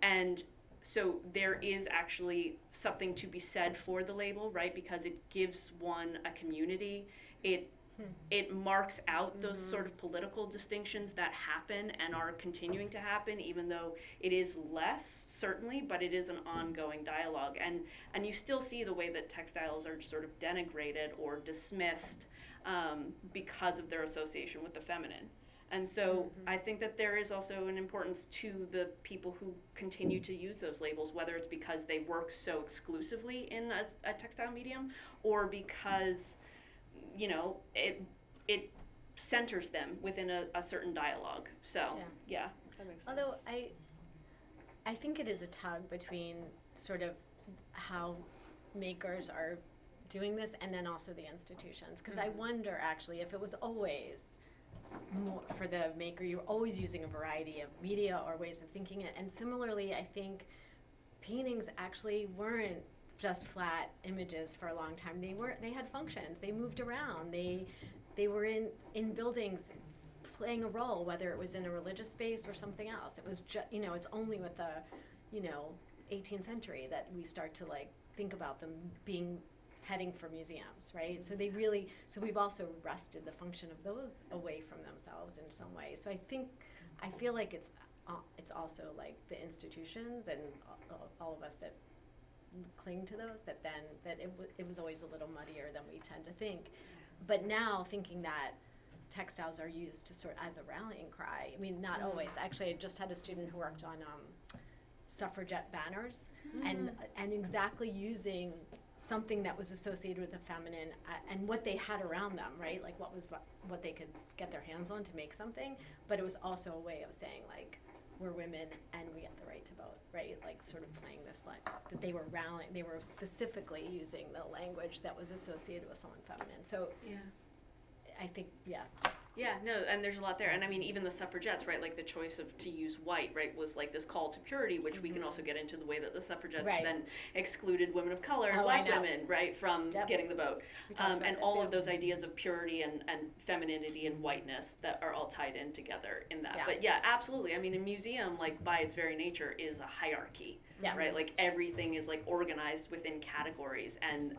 and so there is actually something to be said for the label, right? Because it gives one a community. It marks out those sort of political distinctions that happen and are continuing to happen, even though it is less, certainly, but it is an ongoing dialogue. And you still see the way that textiles are sort of denigrated or dismissed because of their association with the feminine. And so I think that there is also an importance to the people who continue to use those labels, whether it's because they work so exclusively in a textile medium, or because, you know, it centers them within a certain dialogue. So, yeah. That makes sense. Although I think it is a tug between sort of how makers are doing this and then also the institutions. Because I wonder actually if it was always more for the maker, you're always using a variety of media or ways of thinking it. And similarly, I think paintings actually weren't just flat images for a long time. They had functions. They moved around. They were in buildings playing a role, whether it was in a religious space or something else. It was just, you know, it's only with the, you know, 18th century that we start to like think about them heading for museums, right? So we've also wrested the function of those away from themselves in some way. So I feel like it's also like the institutions and all of us that cling to those that it was always a little muddier than we tend to think. But now thinking that textiles are used to sort as a rallying cry. I mean, not always. Actually, I just had a student who worked on suffragette banners and exactly using something that was associated with the feminine and what they had around them, right? Like what they could get their hands on to make something. But it was also a way of saying like, we're women and we get the right to vote, right? Like sort of playing this like that they were rallying, they were specifically using the language that was associated with someone feminine. So Yeah. I think, yeah. Yeah, no, and there's a lot there. And I mean, even the suffragettes, right, like the choice to use white, right, was like this call to purity, which we can also get into the way that the suffragettes Right. then excluded women of color and Oh, black I know. women, right, from Yep. getting the vote. We talked about And that all too. of those ideas of purity and femininity and whiteness that are all tied in together in that. Yeah. But yeah, absolutely. I mean, a museum, like by its very nature, is a hierarchy, Yeah. right? Like everything is like organized within categories and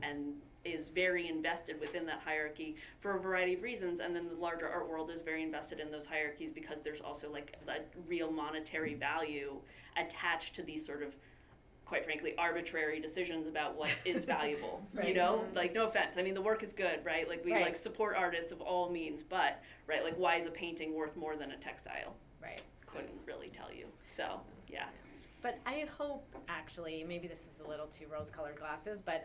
is very invested within that hierarchy for a variety of reasons, and then the larger art world is very invested in those hierarchies because there's also like a real monetary value attached to these sort of, quite frankly, arbitrary decisions about what is valuable. You Right. know, like no offense, I mean the work is good, right? Like we Right. like support artists of all means, but right, like why is a painting worth more than a textile? Right. Couldn't really tell you. So yeah. But I hope, actually, maybe this is a little too rose-colored glasses, but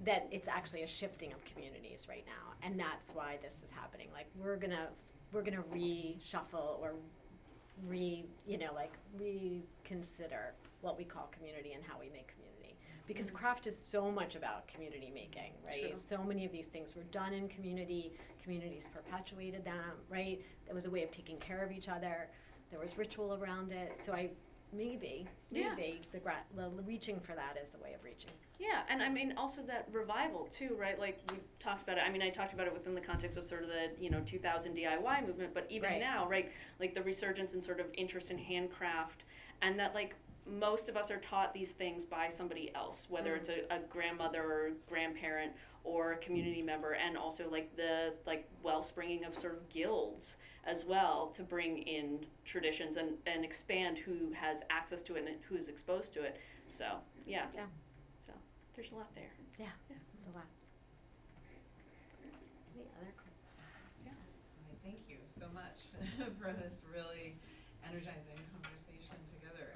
that it's actually a shifting of communities right now, and that's why this is happening. Like we're gonna reshuffle or reconsider what we call community and how we make community. Because craft is so much about community making, right? True. So many of these things were done in community, communities perpetuated them, right? It was a way of taking care of each other. There was ritual around it. So maybe the reaching for that is a way of reaching. Yeah, and I mean also that revival too, right? Like we talked about it. I mean, I talked about it within the context of sort of the 2000 DIY movement, but even Right. now, right? Like the resurgence and sort of interest in handcraft, and that like most of us are taught these things by somebody else, whether it's a grandmother or grandparent or a community member, and also like the wellspringing of sort of guilds as well to bring in traditions and expand who has access to it and who is exposed to it. So yeah. So there's a lot there. Yeah, it's a lot. Any other Yeah. Thank you so much for this really energizing conversation together.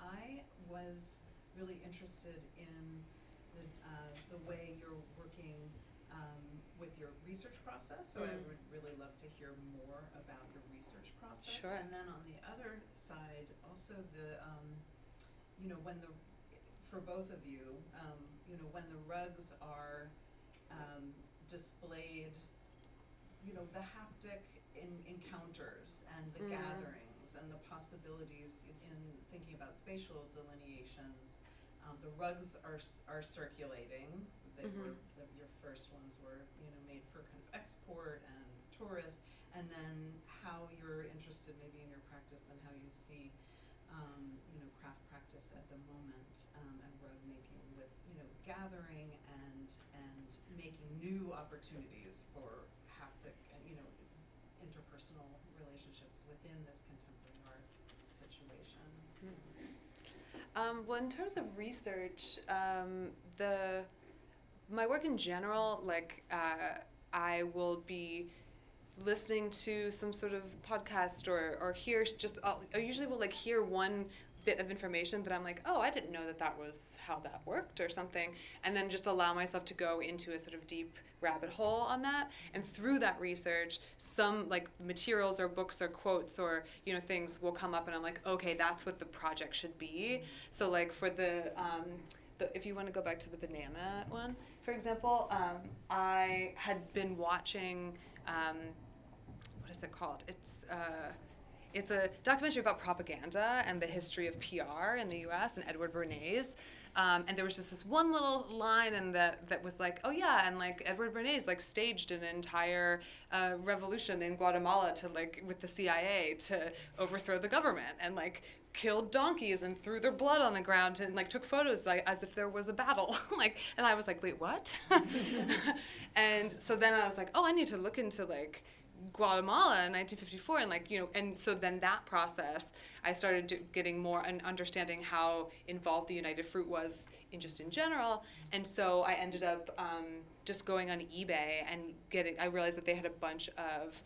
I was really interested in the way you're working with your research process, so I would really love to hear more about your research process. Sure. And then on the other side, also for both of you, when the rugs are displayed, the haptic encounters and the gatherings and the possibilities in thinking about spatial delineations. The rugs are circulating. They were your first ones were made for kind of export and tourists, and then how you're interested maybe in your practice and how you see craft practice at the moment and rug making with gathering and making new opportunities for haptic and interpersonal relationships within this contemporary art situation. Well, in terms of research, my work in general, I will be listening to some sort of podcast or hear I usually will hear one bit of information that I'm like, oh, I didn't know that was how that worked or something, and then just allow myself to go into a sort of deep rabbit hole on that. And through that research, some materials or books or quotes or things will come up, and I'm like, okay, that's what the project should be. So for the if you want to go back to the banana one, for example, I had been watching, what is it called? It's a documentary about propaganda and the history of PR in the U.S. and Edward Bernays. And there was just this one little line and that was like, oh yeah, and Edward Bernays staged an entire revolution in Guatemala with the CIA to overthrow the government and killed donkeys and threw their blood on the ground and took photos as if there was a battle. And I was like, wait, what? And so then I was like, oh, I need to look into Guatemala in 1954 and so then that process I started getting more and understanding how involved the United Fruit was in general, and so I ended up just going on eBay and I realized that they had a bunch of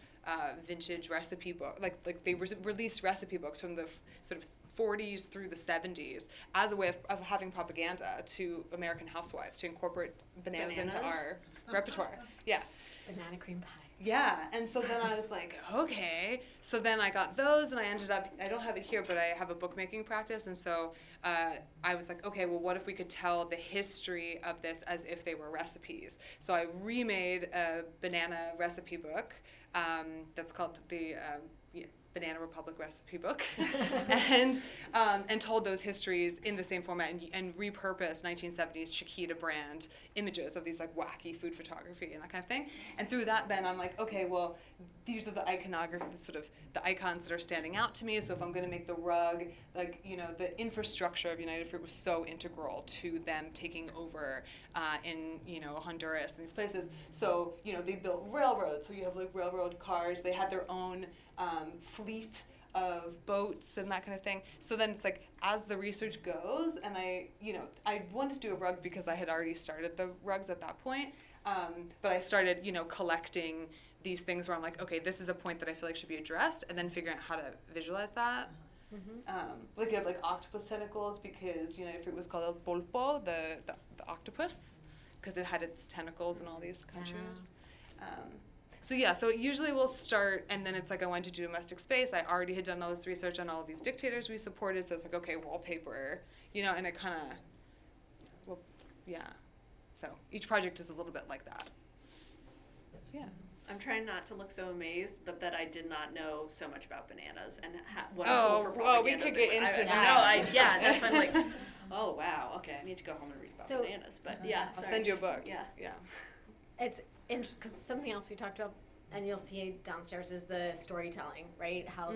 vintage recipe books, they released recipe books from the sort of 40s through the 70s as a way of having propaganda to American housewives to incorporate bananas into our repertoire. Yeah. banana cream pie? Yeah, and so then I was like, okay. So then I got those, and I ended up, I don't have it here, but I have a bookmaking practice, and so I was like, okay, well, what if we could tell the history of this as if they were recipes? So I remade a banana recipe book that's called the Banana Republic recipe book, and told those histories in the same format and repurposed 1970s Chiquita brand images of these wacky food photography and that kind of thing. And through that, then I'm like, okay, well, these are the iconography, sort of the icons that are standing out to me. So if I'm going to make the rug, the infrastructure of United Fruit was so integral to them taking over in Honduras and these places. So they built railroads. So you have railroad cars. They had their own fleet of boats and that kind of thing. So then it's as the research goes, and I wanted to do a rug because I had already started the rugs at that point, but I started collecting these things where I'm like, okay, this is a point that I feel should be addressed, and then figuring out how to visualize that. Mm-hmm. You have octopus tentacles because United Fruit was called El Pulpo, the octopus, because it had its tentacles in all these countries. So usually we'll start, and then it's like I wanted to do domestic space. I already had done all this research on all of these dictators we supported, so it's like, okay, wallpaper, and it kind of, So each project is a little bit like that. Yeah. I'm trying not to look so amazed, but that I did not know so much about bananas and what a tool for propaganda. We could get into that. That's why I'm like, oh wow, okay, I need to go home and read about So- bananas. But yeah, I'll sorry. send you a book. Yeah. Yeah. It's because something else we talked about, and you'll see downstairs, is the storytelling, right? How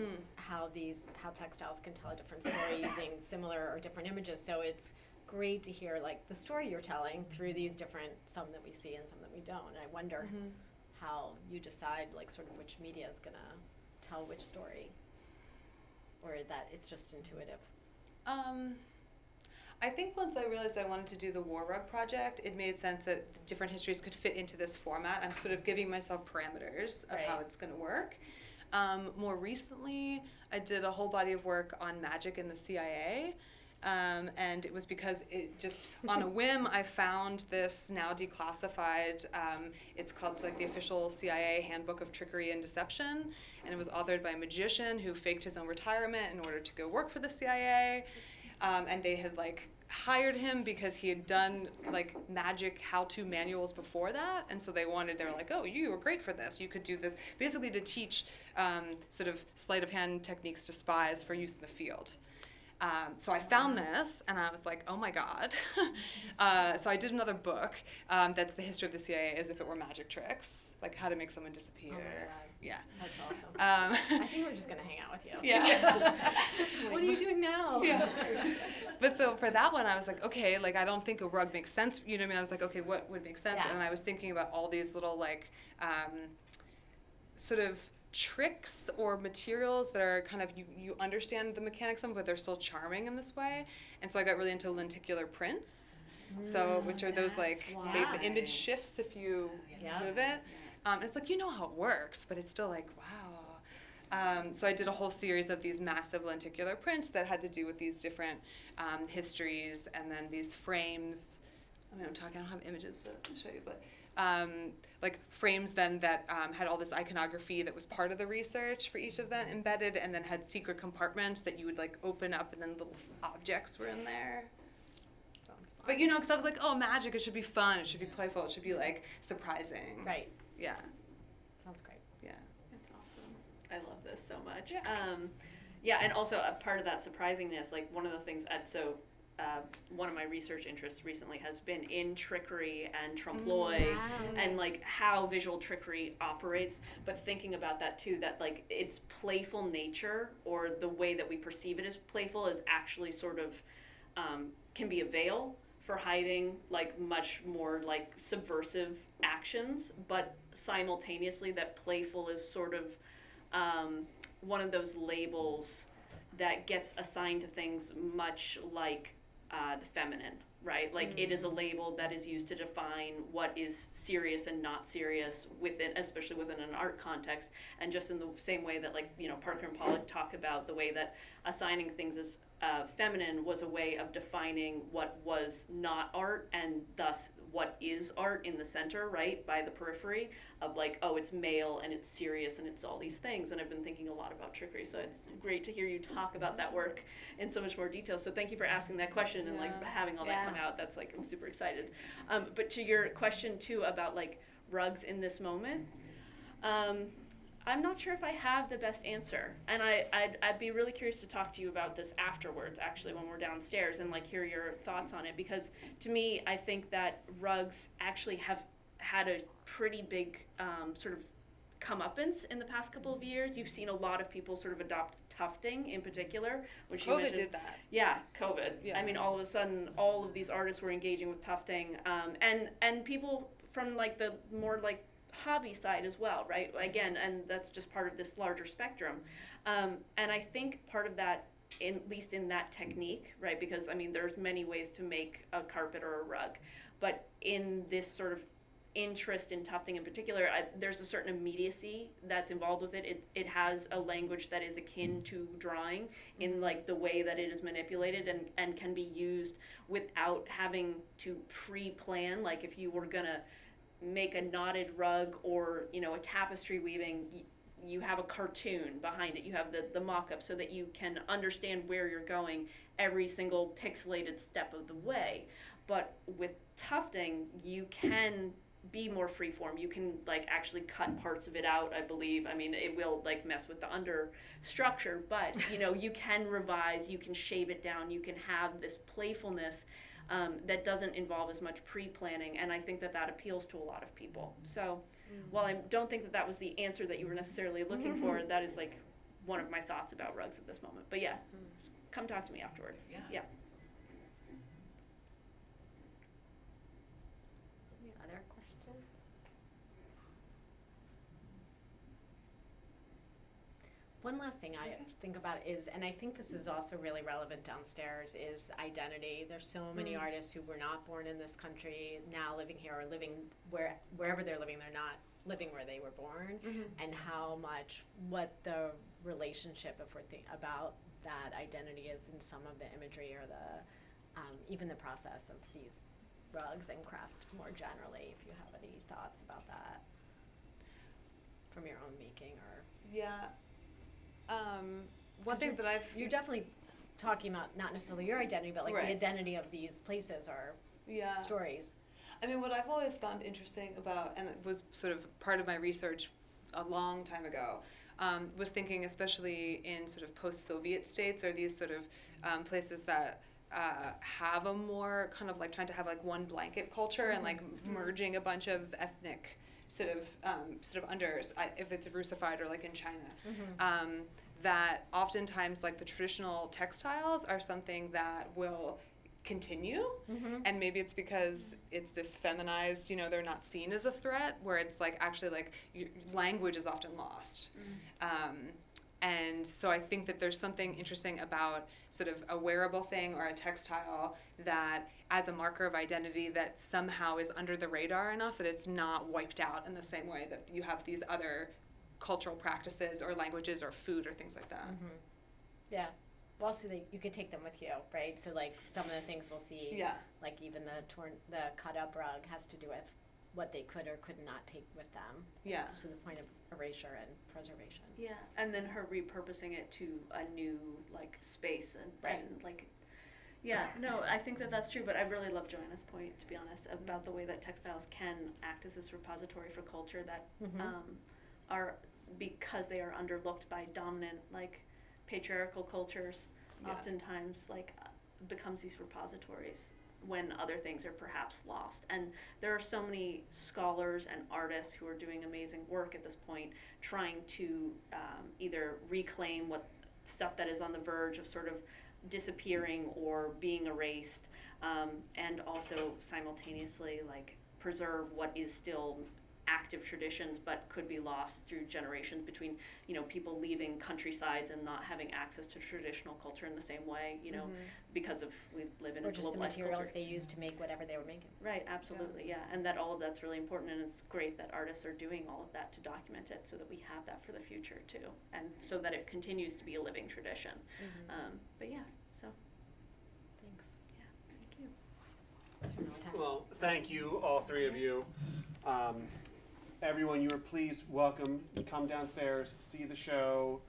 textiles can tell a different story using similar or different images. So it's great to hear like the story you're telling through these different, some that we see and some that we don't. And I wonder how you decide like sort of which media is gonna tell which story, or that it's just intuitive. I think once I realized I wanted to do the War Rug project, it made sense that different histories could fit into this format. I'm sort of giving myself parameters of how it's going to work. More recently, I did a whole body of work on magic in the CIA. And it was because it just, on a whim, I found this now declassified, it's called like the official CIA Handbook of Trickery and Deception. And it was authored by a magician who faked his own retirement in order to go work for the CIA. And they had like hired him because he had done like magic how-to manuals before that, and so they were like, oh, you were great for this, you could do this, basically to teach sort of sleight of hand techniques to spies for use in the field. So I found this, and I was like, oh my God. So I did another book that's the history of the CIA as if it were magic tricks, like how to make someone disappear. Oh my God. Yeah. That's awesome. I think we're just gonna hang out with you. Yeah. What are you doing now? Yeah. But so for that one, I was like, okay, like I don't think a rug makes sense. You know what I mean? I was like, okay, what would make sense? Yeah. And I was thinking about all these little like sort of tricks or materials that are kind of, you understand the mechanics of them, but they're still charming in this way. And so I got really into lenticular prints. So which are those like the image shifts if you move it. It's like, you know how it works, but it's still like, wow. So I did a whole series of these massive lenticular prints that had to do with these different histories, and then these frames. I mean, I don't have images to show you, but like frames then that had all this iconography that was part of the research for each of them embedded, and then had secret compartments that you would like open up, and then little objects were in there. Sounds fun. But because I was like, oh, magic, it should be fun, it should be playful, it should be like surprising. Right. Yeah. Sounds great. Yeah. That's awesome. I love this so much. Yeah. And also a part of that surprisingness, like one of the things, one of my research interests recently has been in trickery and trompe l'oeil and like how visual trickery operates, but thinking about that too, that like its playful nature, or the way that we perceive it as playful, is actually sort of can be a veil for hiding like much more like subversive actions, but simultaneously that playful is sort of one of those labels that gets assigned to things, much like the feminine, right? Like it is a label that is used to define what is serious and not serious within, especially within an art context. And just in the same way that like, Parker and Pollock talk about the way that assigning things as feminine was a way of defining what was not art, and thus what is art in the center, right? By the periphery of like, oh, it's male and it's serious and it's all these things. And I've been thinking a lot about trickery, so it's great to hear you talk about that work in so much more detail. So thank you for asking that question and like having all that come out. That's like, I'm super excited. But to your question too about like rugs in this moment, I'm not sure if I have the best answer, and I'd be really curious to talk to you about this afterwards, actually, when we're downstairs, and like hear your thoughts on it, because to me, I think that rugs actually have had a pretty big sort of comeuppance in the past couple of years. You've seen a lot of people sort of adopt tufting in particular, which you mentioned. COVID did that. Yeah, COVID. Yeah. I mean, all of a sudden, all of these artists were engaging with tufting, and people from like the more like hobby side as well, right? Again, and that's just part of this larger spectrum. And I think part of that, at least in that technique, right? Because I mean, there's many ways to make a carpet or a rug, but in this sort of interest in tufting in particular, there's a certain immediacy that's involved with it. It has a language that is akin to drawing in like the way that it is manipulated and can be used without having to pre-plan. Like if you were gonna make a knotted rug or a tapestry weaving, you have a cartoon behind it, you have the mock-up so that you can understand where you're going every single pixelated step of the way. But with tufting, you can be more freeform. You can like actually cut parts of it out, I believe. I mean, it will like mess with the under structure, but you can revise, you can shave it down, you can have this playfulness that doesn't involve as much pre-planning, and I think that appeals to a lot of people. So while I don't think that was the answer that you were necessarily looking for, that is like one of my thoughts about rugs at this moment. But yes, come talk to me afterwards. Yeah. Any other questions? One last thing I think about is, and I think this is also really relevant downstairs, is identity. There's so many artists who were not born in this country, now living here or living wherever they're living, they're not living where they were born, and how much, what the relationship, if we're about that identity is in some of the imagery or the, even the process of these rugs and craft more generally, if you have any thoughts about that from your own making or. Yeah. One thing that you're definitely talking about not necessarily your identity, but like the identity of these places or stories. I mean, what I've always found interesting about, and it was sort of part of my research a long time ago, was thinking especially in sort of post-Soviet states or these sort of places that have a more kind of like trying to have like one blanket culture and like merging a bunch of ethnic sort of under, if it's Russified or like in China, that oftentimes like the traditional textiles are something that will continue, and maybe it's because it's this feminized, they're not seen as a threat, where it's like actually like language is often lost. And so I think that there's something interesting about sort of a wearable thing or a textile that as a marker of identity that somehow is under the radar enough that it's not wiped out in the same way that you have these other cultural practices or languages or food or things like that. Yeah. Well, also you could take them with you, right? So like some of the things we'll see, like even the cut up rug has to do with what they could or could not take with them. Yeah. To the point of erasure and preservation. Yeah, and then her repurposing it to a new like space and like, no, I think that that's true. But I really love Joanna's point, to be honest, about the way that textiles can act as this repository for culture that are, because they are underlooked by dominant like patriarchal cultures, oftentimes like becomes these repositories when other things are perhaps lost. And there are so many scholars and artists who are doing amazing work at this point, trying to either reclaim what stuff that is on the verge of sort of disappearing or being erased, and also simultaneously like preserve what is still active traditions but could be lost through generations between people leaving countrysides and not having access to traditional culture in the same way, because of we live in a globalized culture. Or just the materials they used to make whatever they were making. Right, absolutely, yeah. And that all of that's really important, and it's great that artists are doing all of that to document it so that we have that for the future too, and so that it continues to be a living tradition. But yeah, so thanks. Yeah, thank you. Well, thank you, all three of you. Everyone, you are please welcome. Come downstairs, see the show.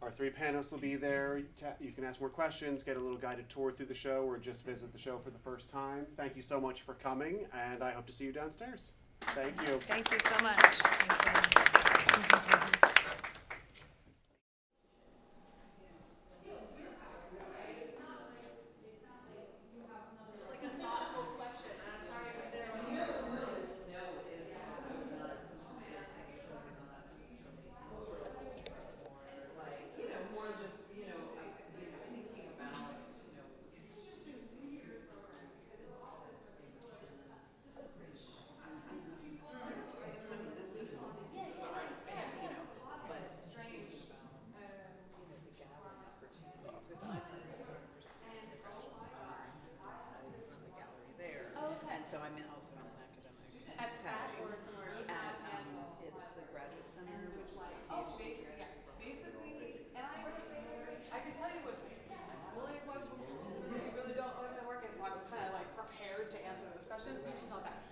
Our three panelists will be there. You can ask more questions, get a little guided tour through the show, or just visit the show for the first time. Thank you so much for coming, and I hope to see you downstairs. Thank you. Thank you so much. Thank you. So I'm also in an academic I'm kind of like prepared to answer those questions. This was not that.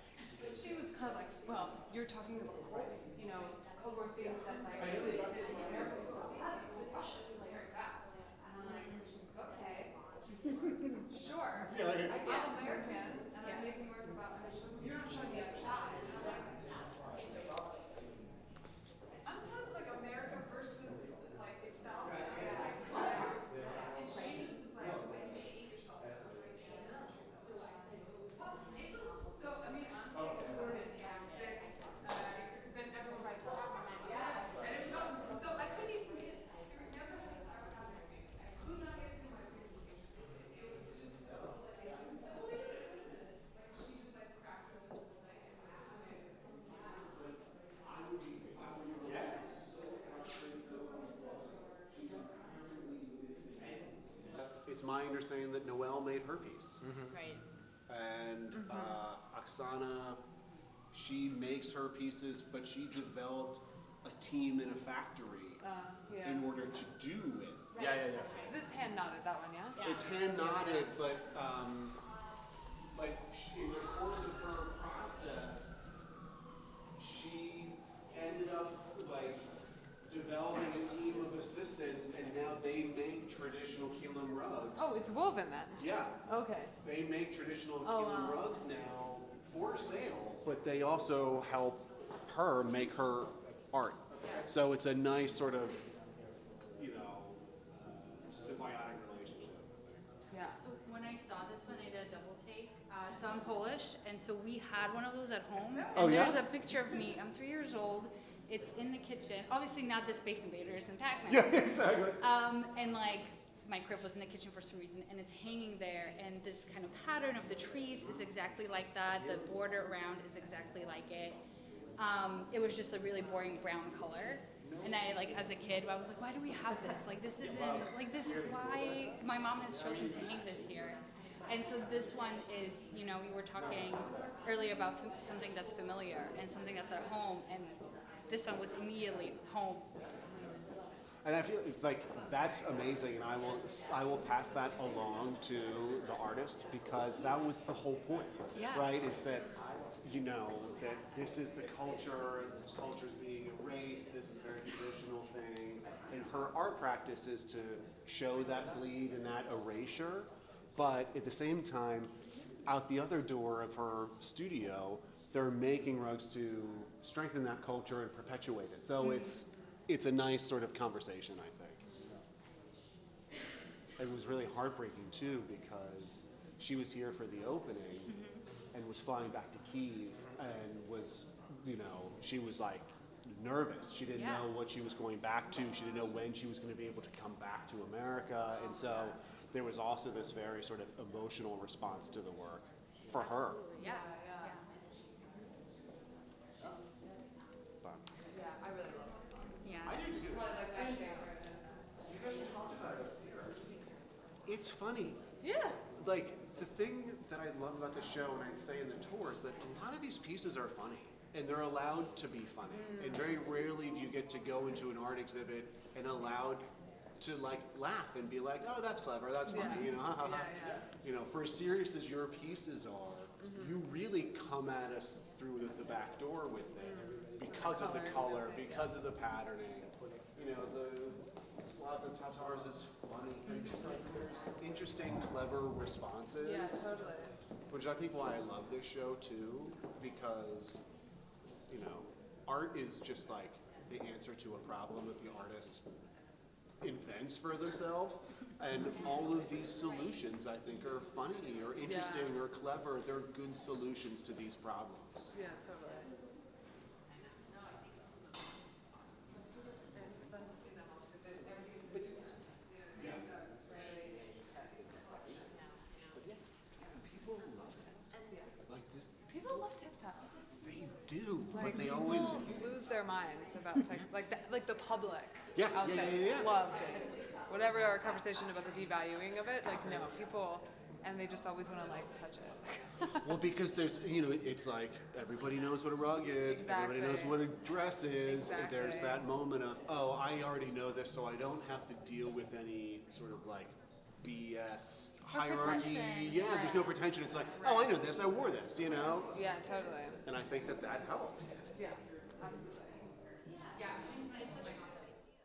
She was kind of like, well, you're talking about, you know, over things that like. Okay. Sure. I'm American, and I'm making work about. You're not showing the other side. And I'm like, I'm talking like America versus like itself. And I'm like, what? And she just was like, wait, hate yourself. So I mean, honestly, the fantastic. Because then everyone right to yeah. And it was, so I couldn't even get. There never had a start happening. I could not get through my presentation. It was just so like. Oh wait a minute. Like she just like cracked me this whole thing. It's my understanding that Noelle made her piece. Right. And Oksana, she makes her pieces, but she developed a team in a factory Yeah. in order to do it. Yeah. Because it's hand knotted, that one, yeah? Yeah. It's hand knotted, but in the course of her process, she ended up like developing a team of assistants, and now they make traditional kilim rugs. Oh, it's woven then? Yeah. Okay. They make traditional Oh, kilim wow. rugs now for sale, but they also help her make her art. So it's a nice sort of, symbiotic relationship. Yeah. So when I saw this one, I did a double take. So I'm Polish, and so we had one of those at home. And Oh, yeah? there's a picture of me. I'm 3 years old. It's in the kitchen. Obviously not the Space Invaders and Pac-Man. Yeah, exactly. And like my crib was in the kitchen for some reason, and it's hanging there. And this kind of pattern of the trees is exactly like that. The border around is exactly like it. It was just a really boring brown color. And I, like, as a kid, I was like, why do we have this? Like, this isn't, like, this, why my mom has chosen to hang this here. And so this one is, you know, we were talking earlier about something that's familiar and something that's at home, and this one was immediately home. And I feel like that's amazing, and I will pass that along to the artist, because that was the whole point, Yeah. right? Is that that this is the culture, this culture is being erased, this is a very traditional thing, and her art practice is to show that bleed and that erasure, but at the same time, out the other door of her studio, they're making rugs to strengthen that culture and perpetuate it. So it's a nice sort of conversation, I think. It was really heartbreaking too, because she was here for the opening and was flying back to Kyiv, and was, she was like nervous. She didn't know what she was going back to. She didn't know when she was going to be able to come back to America. And so there was also this very sort of emotional response to the work for her. Yeah. But Yeah, I really love this one. Yeah. I do too. Probably like my favorite. You guys talked about it here. It's funny. Yeah. Like, the thing that I love about the show, and I'd say in the tour, is that a lot of these pieces are funny, and they're allowed to be funny. And very rarely do you get to go into an art exhibit and allowed to like laugh and be like, oh, that's clever, that's funny, ha ha ha. For as serious as your pieces are, you really come at us through the back door with it, because of the color, because of the patterning. The Slavs and Tatars is funny. It's just like there's interesting, clever responses. Yeah, totally. Which I think why I love this show too, because art is just like the answer to a problem that the artist invents for themselves, and all of these solutions I think are funny or interesting or clever. They're good solutions to these problems. Yeah, totally. It's fun to see them all too. Everybody's so different. Yeah. It's really interesting. But yeah, people love it. Like this, People love textiles. they do, Like, but they people always. lose their minds about text. Like the public. Yeah, I'll yeah, say yeah, yeah. loves it. Whatever our conversation about the devaluing of it, like no, people, and they just always want to like touch it. Well, because there's, it's like everybody knows what a rug is, everybody knows Exactly. what a dress is. And there's Exactly. that moment of, oh, I already know this, so I don't have to deal with any sort of like BS hierarchy. pretension, Yeah, there's no pretension. It's like, oh, I know this. I wore this. You know. Yeah, totally. And I think that helps. Yeah, absolutely.